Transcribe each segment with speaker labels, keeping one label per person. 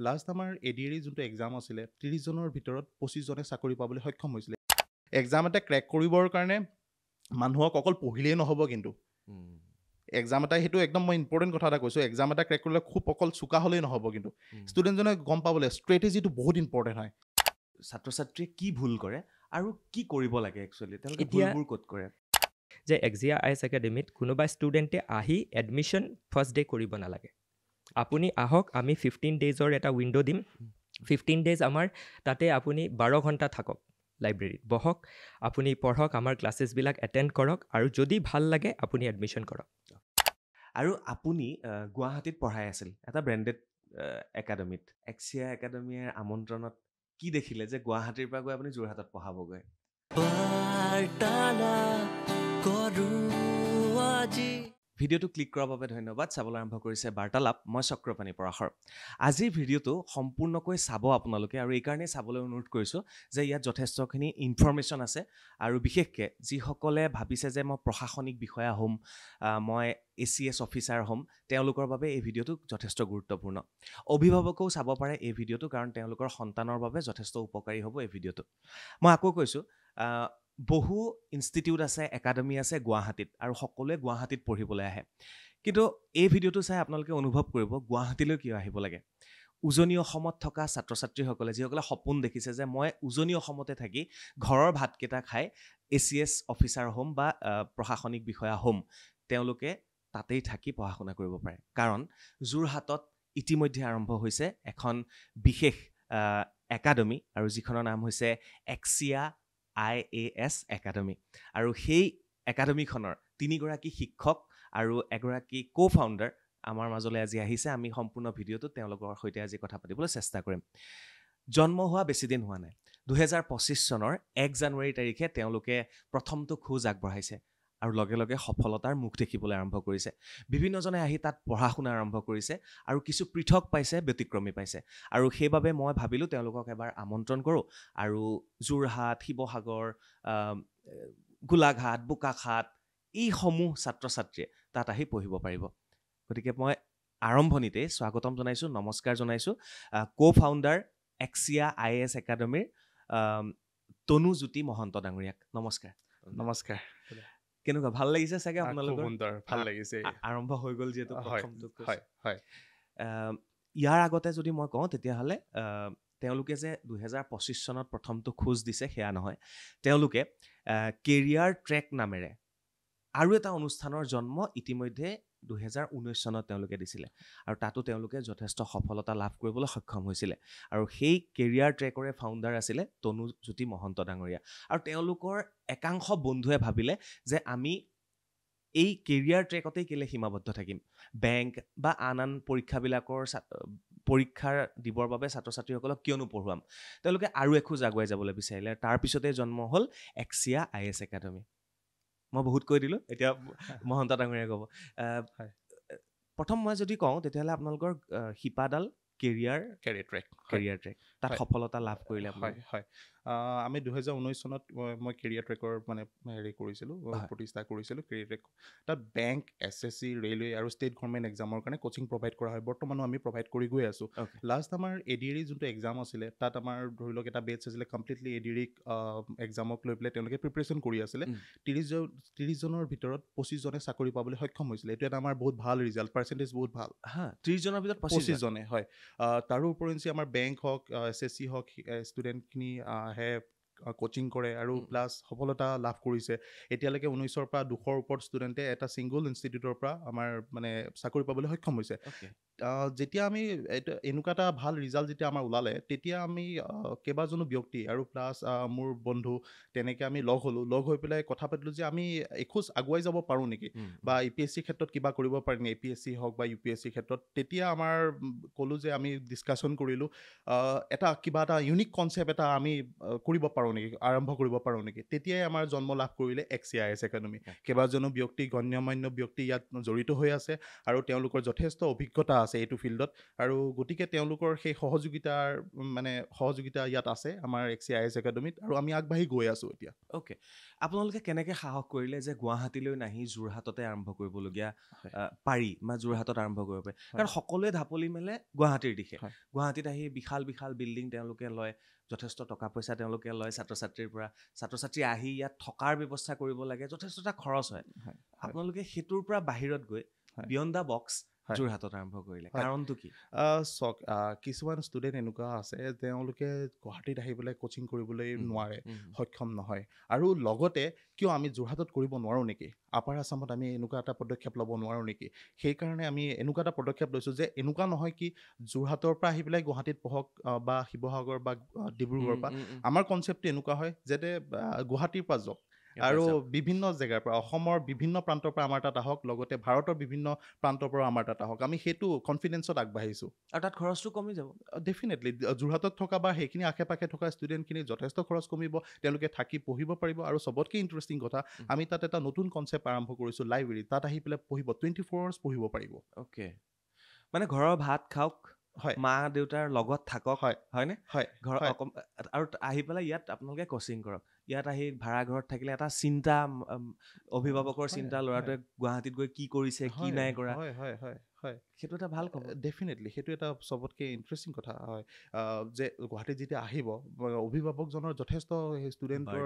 Speaker 1: Last আমাৰ এডিএৰি যোনটো exam আছিলে 30 জনৰ ভিতৰত 25 জনে চাকৰি পাবলৈ সক্ষম হৈছিলে এক্সাম এটা ক্ৰেক কৰিবৰ কাৰণে মানুহক অকল পঢ়িলেই নহ'ব কিন্তু এক্সাম এটা সেইটো একদম মই ইম্পৰ্টেণ্ট কথা এটা কৈছোঁ এক্সাম এটা ক্ৰেক কৰিলে খুব অকল চোকা হ'লেই নহ'ব কিন্তু ষ্টুডেণ্টজনে গম পাবলৈ ষ্ট্ৰেটেজিটো বহুত ইম্পৰ্টেণ্ট হয়
Speaker 2: ছাত্ৰ ছাত্ৰীয়ে কি ভুল কৰে আৰু কি কৰিব লাগে একচুৱেলি তেওঁলোকে
Speaker 3: এতিয়া
Speaker 2: ভুলবোৰ ক'ত কৰে
Speaker 3: যে এক্সিয়া আইএছ একাডেমীত কোনোবা ষ্টুডেণ্টে আহি এডমিশ্যন ফাৰ্ষ্ট ডে কৰিব নালাগে আপুনি আহক আমি 15 ডেইজৰ এটা উইণ্ড' দিম 15 ডেইজ আমাৰ তাতে আপুনি 12 ঘণ্টা থাকক লাইব্ৰেৰীত বহক আপুনি পঢ়ক আমাৰ ক্লাছেছবিলাক এটেণ্ড কৰক আৰু যদি ভাল লাগে আপুনি এডমিশ্যন কৰক
Speaker 2: আৰু আপুনি গুৱাহাটীত পঢ়াই আছিল এটা ব্ৰেণ্ডেড একাডেমীত এক্সিয়া একাডেমীৰ আমন্ত্ৰণত কি দেখিলে যে গুৱাহাটীৰ পৰা গৈ আপুনি যোৰহাটত পঢ়াবগৈ ভিডিঅ'টো ক্লিক কৰাৰ বাবে ধন্যবাদ চাবলৈ আৰম্ভ কৰিছে বাৰ্তালাপ মই চক্ৰপাণি পৰাশৰ আজিৰ ভিডিঅ'টো সম্পূৰ্ণকৈ চাব আপোনালোকে আৰু এইকাৰণেই চাবলৈ অনুৰোধ কৰিছোঁ যে ইয়াত যথেষ্টখিনি ইনফৰমেশ্যন আছে আৰু বিশেষকৈ যিসকলে ভাবিছে যে মই প্ৰশাসনিক বিষয়া হ'ম মই ACS অফিচাৰ হ'ম তেওঁলোকৰ বাবে এই ভিডিঅ'টো যথেষ্ট গুৰুত্বপূৰ্ণ অভিভাৱকেও চাব পাৰে এই ভিডিঅ'টো কাৰণ তেওঁলোকৰ সন্তানৰ বাবে যথেষ্ট উপকাৰী হ'ব এই ভিডিঅ'টো মই আকৌ কৈছোঁ বহু ইনষ্টিটিউট আছে একাডেমি আছে গুৱাহাটীত আৰু সকলোৱে গুৱাহাটীত পঢ়িবলৈ আহে কিন্তু এই ভিডিঅ'টো চাই আপোনালোকে অনুভৱ কৰিব গুৱাহাটীলৈ কিয় আহিব লাগে উজনি অসমত থকা ছাত্ৰ ছাত্ৰীসকলে যিসকলে সপোন দেখিছে যে মই উজনি অসমতে থাকি ঘৰৰ ভাতকেইটা খাই ACS অফিচাৰ হ'ম বা প্ৰশাসনিক বিষয়া হ'ম তেওঁলোকে তাতেই থাকি পঢ়া শুনা কৰিব পাৰে কাৰণ যোৰহাটত ইতিমধ্যে আৰম্ভ হৈছে এখন বিশেষ একাডেমি আৰু যিখনৰ নাম হৈছে এক্সিয়া IAS একাডেমি আৰু সেই একাডেমিখনৰ 3গৰাকী শিক্ষক আৰু এগৰাকী কো-ফাউণ্ডাৰ আমাৰ মাজলৈ আজি আহিছে আমি সম্পূৰ্ণ ভিডিঅ'টো তেওঁলোকৰ সৈতে আজি কথা পাতিবলৈ চেষ্টা কৰিম জন্ম হোৱা বেছি দিন হোৱা নাই 2025 চনৰ 1 জানুৱাৰী তাৰিখে তেওঁলোকে প্ৰথমটো খোজ আগবঢ়াইছে আৰু লগে লগে সফলতাৰ মুখ দেখিবলৈ আৰম্ভ কৰিছে বিভিন্নজনে আহি তাত পঢ়া শুনা আৰম্ভ কৰিছে আৰু কিছু পৃথক পাইছে ব্যতিক্ৰমী পাইছে আৰু সেইবাবে মই ভাবিলোঁ তেওঁলোকক এবাৰ আমন্ত্ৰণ কৰোঁ আৰু যোৰহাট শিৱসাগৰ গোলাঘাট বোকাখাট এইসমূহ ছাত্ৰ ছাত্ৰীয়ে তাত আহি পঢ়িব পাৰিব গতিকে মই আৰম্ভণিতে স্বাগতম জনাইছোঁ নমস্কাৰ জনাইছোঁ কো-ফাউণ্ডাৰ এক্সিয়া IAS একাডেমীৰ তনুজ্যোতি মহন্ত ডাঙৰীয়াক নমস্কাৰ কেনেকুৱা ভাল লাগিছে চাগে আপোনালোকৰ
Speaker 1: ভাল লাগিছে
Speaker 2: আৰম্ভ হৈ গ'ল যিহেতু প্ৰথমটো
Speaker 1: হয়
Speaker 2: ইয়াৰ আগতে যদি মই কওঁ তেতিয়াহ'লে তেওঁলোকে যে 2025 চনত প্ৰথমটো খোজ দিছে সেয়া নহয় তেওঁলোকে কেৰিয়াৰ ট্ৰেক নামেৰে আৰু এটা অনুষ্ঠানৰ জন্ম ইতিমধ্যে 2019 চনত তেওঁলোকে দিছিলে আৰু তাতো তেওঁলোকে যথেষ্ট সফলতা লাভ কৰিবলৈ সক্ষম হৈছিলে আৰু সেই কেৰিয়াৰ ট্ৰেকৰে ফাউণ্ডাৰ আছিলে তনুজ্যোতি মহন্ত ডাঙৰীয়া আৰু তেওঁলোকৰ একাংশ বন্ধুৱে ভাবিলে যে আমি এই কেৰিয়াৰ ট্ৰেকতেই কেলে সীমাবদ্ধ থাকিম বেংক বা আন পৰীক্ষাবিলাকৰ পৰীক্ষাৰ দিবৰ বাবে ছাত্ৰ ছাত্ৰীসকলক কিয়নো পঢ়ুৱাম তেওঁলোকে আৰু এখোজ আগুৱাই যাবলৈ বিচাৰিলে তাৰপিছতে জন্ম হ'ল এক্সিয়া IAS একাডেমি মই বহুত কৈ দিলোঁ এতিয়া মহন্ত ডাঙৰীয়া ক'ব প্ৰথম মই যদি কওঁ তেতিয়াহ'লে আপোনালোকৰ শিপাডাল কেৰিয়াৰ ট্ৰেক তাত সফলতা লাভ কৰিলে
Speaker 1: হয় আমি 2019 চনত মই কেৰিয়াৰ ট্ৰেকৰ মানে হেৰি কৰিছিলোঁ প্ৰতিষ্ঠা কৰিছিলোঁ কেৰিয়াৰ ট্ৰেক তাত বেংক SSC ৰেলৱে আৰু ষ্টেট গভৰ্ণমেণ্ট এক্সামৰ কাৰণে কোচিং প্ৰভাইড কৰা হয় বৰ্তমানো আমি প্ৰভাইড কৰি গৈ আছোঁ লাষ্ট আমাৰ এডিএৰি যোনটো এক্সাম আছিলে তাত আমাৰ ধৰি লওক এটা বেটছ আছিলে কমপ্লিটলি এডিএৰি এক্সামক লৈ পেলাই তেওঁলোকে প্ৰিপেৰেশ্যন কৰি আছিলে 30 জনৰ ভিতৰত 25 জনে চাকৰি পাবলৈ সক্ষম হৈছিলে এইটো এটা আমাৰ বহুত ভাল ৰিজাল্ট পাৰ্চেণ্টেজ বহুত ভাল
Speaker 2: 30 জনৰ ভিতৰত
Speaker 1: 25 জনে হয় তাৰোপৰি আমাৰ বেংক হওক SSC হওক ষ্টুডেণ্টখিনি আহে কোচিং কৰে আৰু প্লাছ সফলতা লাভ কৰিছে এতিয়ালৈকে 19ৰ পৰা 200ৰ ওপৰত ষ্টুডেণ্টে এটা ছিংগল ইনষ্টিটিউটৰ পৰা আমাৰ মানে চাকৰি পাবলৈ সক্ষম হৈছে যেতিয়া আমি এনেকুৱা এটা ভাল ৰিজাল্ট যেতিয়া আমাৰ ওলালে তেতিয়া আমি কেইবাজনো ব্যক্তি আৰু প্লাছ মোৰ বন্ধু তেনেকৈ আমি লগ হৈ পেলাই কথা পাতিলোঁ যে আমি এখোজ আগুৱাই যাব পাৰোঁ নেকি বা APSC ক্ষেত্ৰত কিবা কৰিব পাৰিম APSC হওক বা UPSC ক্ষেত্ৰত তেতিয়া আমাৰ ক'লোঁ যে আমি ডিছকাশ্যন কৰিলোঁ কিবা এটা ইউনিক কনচেপ্ট এটা আমি কৰিব পাৰোঁ নেকি আৰম্ভ কৰিব পাৰোঁ নেকি তেতিয়াই আমাৰ জন্ম লাভ কৰিলে এক্সিয়া IAS একাডেমি কেইবাজনো ব্যক্তি গণ্যমান্য ব্যক্তি ইয়াত জড়িত হৈ আছে আৰু তেওঁলোকৰ যথেষ্ট অভিজ্ঞতা আছে আছে এইটো ফিল্ডত আৰু গতিকে তেওঁলোকৰ সেই সহযোগিতা ইয়াত আছে আমাৰ XCIS একাডেমীত আৰু আমি আগবাঢ়ি গৈ আছোঁ এতিয়া।
Speaker 2: অ'কে, আপোনালোকে কেনেকৈ সাহস কৰিলে যে গুৱাহাটীলৈ নাহি যোৰহাটতে আৰম্ভ কৰিবলগীয়া পাৰি বা যোৰহাটত আৰম্ভ কৰিব পাৰি? কাৰণ সকলোৱে ঢাপলি মেলে গুৱাহাটীৰ দিশে। গুৱাহাটীত আহি বিশাল বিশাল বিল্ডিং তেওঁলোকে লয়, যথেষ্ট টকা পইচা তেওঁলোকে লয় ছাত্ৰ ছাত্ৰীৰ পৰা। ছাত্ৰ ছাত্ৰী আহি ইয়াত থকাৰ ব্যৱস্থা কৰিব লাগে, যথেষ্ট এটা খৰচ হয়। আপোনালোকে সেইটোৰ পৰা বাহিৰত গৈ বিয়ণ্ড দ্য বক্স যোৰহাটত আৰম্ভ কৰিলে, কাৰণটো কি?
Speaker 1: চাওক, কিছুমান ষ্টুডেণ্ট এনেকুৱা আছে তেওঁলোকে গুৱাহাটীত আহি পেলাই কোচিং কৰিবলৈ নোৱাৰে, সক্ষম নহয়। আৰু লগতে কিয় আমি যোৰহাটত কৰিব নোৱাৰোঁ নেকি? আপাৰ আছামত আমি এনেকুৱা এটা পদক্ষেপ ল'ব নোৱাৰোঁ নেকি? সেইকাৰণে আমি এনেকুৱা এটা পদক্ষেপ লৈছোঁ যে এনেকুৱা নহয় কি যোৰহাটৰ পৰা আহি পেলাই গুৱাহাটীত পঢ়ক বা শিৱসাগৰ বা ডিব্ৰুগড়ৰ পৰা। আমাৰ কনচেপ্টটো এনেকুৱা হয় যাতে গুৱাহাটীৰ পৰা যাওক আৰু বিভিন্ন জেগাৰ পৰা, অসমৰ বিভিন্ন প্ৰান্তৰ পৰা আমাৰ তাত আহক, লগতে ভাৰতৰ বিভিন্ন প্ৰান্তৰ পৰা আমাৰ তাত আহক। আমি সেইটো কনফিডেন্সত আগবাঢ়িছোঁ।
Speaker 2: আৰু তাত খৰচটো কমি যাব।
Speaker 1: ডেফিনেটলি যোৰহাটত থকা বা সেইখিনি আশে পাশে থকা ষ্টুডেণ্টখিনি যথেষ্ট খৰচ কমিব, তেওঁলোকে থাকি পঢ়িব পাৰিব। আৰু চবতকৈ ইণ্টাৰেষ্টিং কথা, আমি তাত এটা নতুন কনচেপ্ট আৰম্ভ কৰিছোঁ, লাইব্ৰেৰী। তাত আহি পেলাই পঢ়িব, 24 আৱাৰ্ছ পঢ়িব পাৰিব।
Speaker 2: অ'কে, মানে ঘৰৰ ভাত খাওক,
Speaker 1: হয়,
Speaker 2: মা দেউতাৰ লগত থাকক, হয়নে?
Speaker 1: হয়,
Speaker 2: ঘৰ আৰু আহি পেলাই ইয়াত আপোনালোকে কোচিং কৰক। ইয়াত আহি ভাড়া ঘৰত থাকিলে এটা চিন্তা, অভিভাৱকৰ চিন্তা, ল'ৰাটোৱে গুৱাহাটীত গৈ কি কৰিছে, কি নাই কৰা, সেইটো এটা ভাল খবৰ।
Speaker 1: ডেফিনেটলি সেইটো এটা চবতকৈ ইণ্টাৰেষ্টিং কথা হয় যে গুৱাহাটীত যেতিয়া আহিব, অভিভাৱকজনৰ যথেষ্ট ষ্টুডেণ্টৰ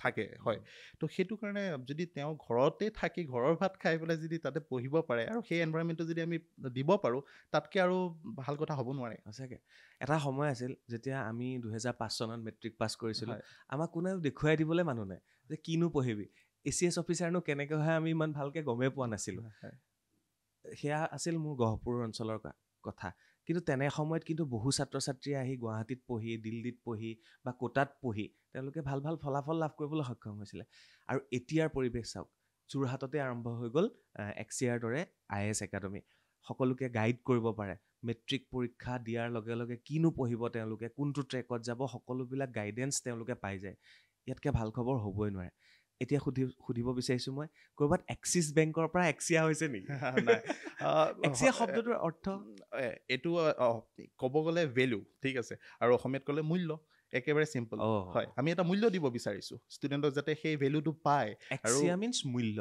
Speaker 1: থাকে। হয়, তো সেইটো কাৰণে যদি তেওঁ ঘৰতে থাকি ঘৰৰ ভাত খাই পেলাই যদি তাতে পঢ়িব পাৰে আৰু সেই এনভাইৰনমেণ্টটো যদি আমি দিব পাৰোঁ, তাতকৈ আৰু ভাল কথা হ'ব নোৱাৰে।
Speaker 2: সঁচাকৈ এটা সময় আছিল যেতিয়া আমি 2005 চনত মেট্ৰিক পাছ কৰিছিলোঁ, আমাক কোনেও দেখুৱাই দিবলৈ মানুহ নাই যে কিনো পঢ়িবি, ACS অফিচাৰনো কেনেকৈ হয় আমি ইমান ভালকৈ গমেই পোৱা নাছিলোঁ। সেয়া আছিল মোৰ গহপুৰ অঞ্চলৰ কথা। কিন্তু তেনে সময়ত কিন্তু বহু ছাত্ৰ ছাত্ৰীয়ে আহি গুৱাহাটীত পঢ়ি, দিল্লীত পঢ়ি বা কোটাত পঢ়ি তেওঁলোকে ভাল ভাল ফলাফল লাভ কৰিবলৈ সক্ষম হৈছিলে। আৰু এতিয়াৰ পৰিৱেশ চাওক, যোৰহাটতে আৰম্ভ হৈ গ'ল XCR দৰে IAS একাডেমী। সকলোকে গাইড কৰিব পাৰে। মেট্ৰিক পৰীক্ষা দিয়াৰ লগে লগে কিনো পঢ়িব তেওঁলোকে, কোনটো ট্ৰেকত যাব, সকলোবিলাক গাইডেঞ্চ তেওঁলোকে পাই যায়। ইয়াতকৈ ভাল খবৰ হ'বই নোৱাৰে। এতিয়া সুধিব বিচাৰিছোঁ মই, ক'ৰবাত এক্সিছ বেংকৰ পৰা এক্সিয়া হৈছে নেকি? এক্সিয়া শব্দটোৰ অৰ্থ
Speaker 1: এইটো ক'ব গ'লে ভেলু, ঠিক আছে, আৰু অসমীয়াত ক'লে মূল্য। একেবাৰে চিম্পল। হয়, আমি এটা মূল্য দিব বিচাৰিছোঁ ষ্টুডেণ্টক যাতে সেই ভেলুটো পায়।
Speaker 2: এক্সিয়া মিনছ মূল্য,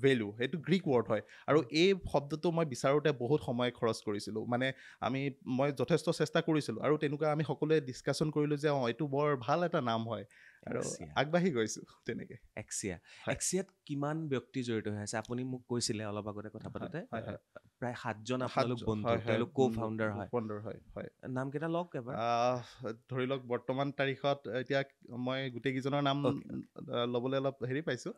Speaker 1: ভেলু সেইটো গ্ৰীক ৱৰ্ড হয়। আৰু এই শব্দটো মই বিচাৰোঁতে বহুত সময় খৰচ কৰিছিলোঁ। মানে মই যথেষ্ট চেষ্টা কৰিছিলোঁ আৰু তেনেকুৱা আমি সকলোৱে ডিছকাশ্যন কৰিলোঁ যে এইটো বৰ ভাল এটা নাম হয় আৰু আগবাঢ়ি গৈছোঁ তেনেকৈ।
Speaker 2: এক্সিয়াত কিমান ব্যক্তি জড়িত হৈ আছে? আপুনি মোক কৈছিলে অলপ আগতে কথা পাতোতে প্ৰায় 7জন আপোনালোক বন্ধু, তেওঁলোক co-founder হয়। নামকেইটা লওক এবাৰ।
Speaker 1: ধৰি লওক বৰ্তমান তাৰিখত এতিয়া মই গোটেইকেইজনৰ নাম ল'বলৈ অলপ হেৰি পাইছোঁ,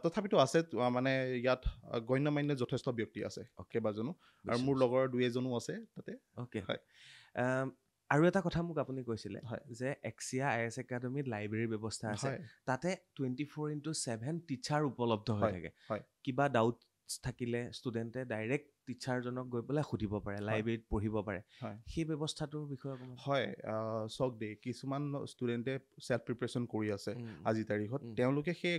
Speaker 1: তথাপিতো আছে মানে ইয়াত গণ্যমান্য যথেষ্ট ব্যক্তি আছে কেইবাজনো, আৰু মোৰ লগৰ 2-এজনো আছে তাতে।
Speaker 2: অ'কে, হয়। আৰু এটা কথা মোক আপুনি কৈছিলে যে XCR IAS একাডেমীত লাইব্ৰেৰীৰ ব্যৱস্থা আছে, তাতে 24/7 টিচাৰ উপলব্ধ হৈ থাকে। কিবা ডাউট থাকিলে ষ্টুডেণ্টে ডাইৰেক্ট টিচাৰজনক গৈ পেলাই সুধিব পাৰে, লাইব্ৰেৰীত পঢ়িব পাৰে। সেই ব্যৱস্থাটোৰ বিষয়ে অকণমান।
Speaker 1: হয়, চাওক দেই, কিছুমান ষ্টুডেণ্টে ছেল্ফ প্ৰিপেৰেশ্যন কৰি আছে আজিৰ তাৰিখত। তেওঁলোকে সেই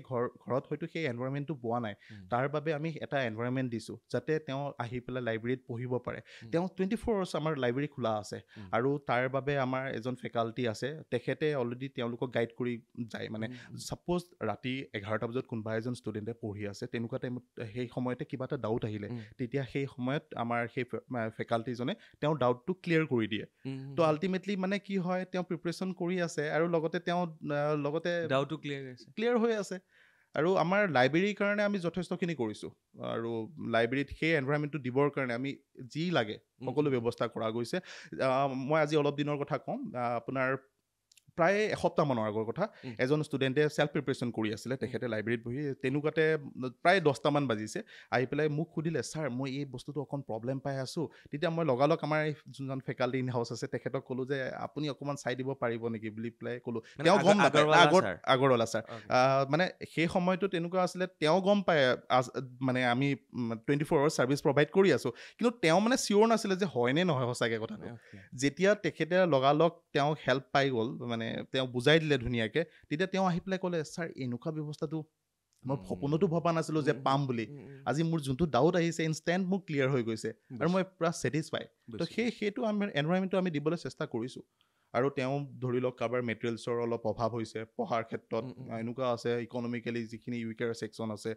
Speaker 1: ঘৰত হয়তো সেই এনভাইৰনমেণ্টটো পোৱা নাই। তাৰ বাবে আমি এটা এনভাইৰনমেণ্ট দিছোঁ যাতে তেওঁ আহি পেলাই লাইব্ৰেৰীত পঢ়িব পাৰে। তেওঁ 24 আৱাৰ্ছ আমাৰ লাইব্ৰেৰী খোলা আছে আৰু তাৰ বাবে আমাৰ এজন ফেকাল্টি আছে, তেখেতে অলৰেডি তেওঁলোকক গাইড কৰি যায়। মানে ছাপ'জ ৰাতি 11টা বজাত কোনোবা এজন ষ্টুডেণ্টে পঢ়ি আছে, তেনেকুৱা টাইমত সেই সময়তে কিবা এটা ডাউট আহিলে, তেতিয়া সেই সময়ত আমাৰ সেই ফেকাল্টিজনে তেওঁৰ ডাউটটো ক্লিয়াৰ কৰি দিয়ে। তো আল্টিমেটলি মানে কি হয়, তেওঁ প্ৰিপেৰেশ্যন কৰি আছে আৰু লগতে তেওঁ
Speaker 2: ডাউটটো
Speaker 1: ক্লিয়াৰ হৈ আছে। আৰু আমাৰ লাইব্ৰেৰীৰ কাৰণে আমি যথেষ্টখিনি কৰিছোঁ, আৰু লাইব্ৰেৰীত সেই এনভাইৰনমেণ্টটো দিবৰ কাৰণে আমি যি লাগে সকলো ব্যৱস্থা কৰা গৈছে। মই আজি অলপ দিনৰ কথা ক'ম, আপোনাৰ প্ৰায় এসপ্তাহমানৰ আগৰ কথা। এজন ষ্টুডেণ্টে ছেল্ফ প্ৰিপেৰেশ্যন কৰি আছিলে, তেখেতে লাইব্ৰেৰীত বহি তেনেকুৱাতে প্ৰায় 10টামান বাজিছে, আহি পেলাই মোক সুধিলে, ছাৰ মই এই বস্তুটো অকণ প্ৰব্লেম পাই আছোঁ। তেতিয়া মই লগালগ আমাৰ যোনজন ফেকাল্টি ইন হাউচ আছে তেখেতক ক'লোঁ যে আপুনি অকণমান চাই দিব পাৰিব নেকি বুলি পেলাই ক'লোঁ। তেওঁ গম নাপায়, আগৰৱালা ছাৰ। মানে সেই সময়টো তেনেকুৱা আছিলে, তেওঁ গম পায় মানে আমি 24 আৱাৰ্ছ ছাৰ্ভিচ প্ৰভাইড কৰি আছোঁ, কিন্তু তেওঁ মানে চিয়'ৰ নাছিলে যে হয়নে নহয় সঁচাকৈ কথাটো। যেতিয়া তেখেতে লগালগ তেওঁক হেল্প পাই গ'ল, মানে তেওঁ বুজাই দিলে ধুনীয়াকৈ, তেতিয়া তেওঁ আহি পেলাই ক'লে, ছাৰ এনেকুৱা ব্যৱস্থাটো মই সপোনতো ভবা নাছিলোঁ যে পাম বুলি আজি মোৰ যোনটো ডাউট আহিছে ইনষ্টেণ্ট মোক ক্লিয়াৰ হৈ গৈছে আৰু মই পূৰা ছেটিছফাই তো সেইটো আমি এনভাইৰমেণ্টটো আমি দিবলৈ চেষ্টা কৰিছোঁ আৰু তেওঁ ধৰি লওক কাৰোবাৰ মেটেৰিয়েলছৰ অলপ অভাৱ হৈছে পঢ়াৰ ক্ষেত্ৰত এনেকুৱা আছে ইকনমিকেলি যিখিনি উইকাৰ ছেকশ্যন আছে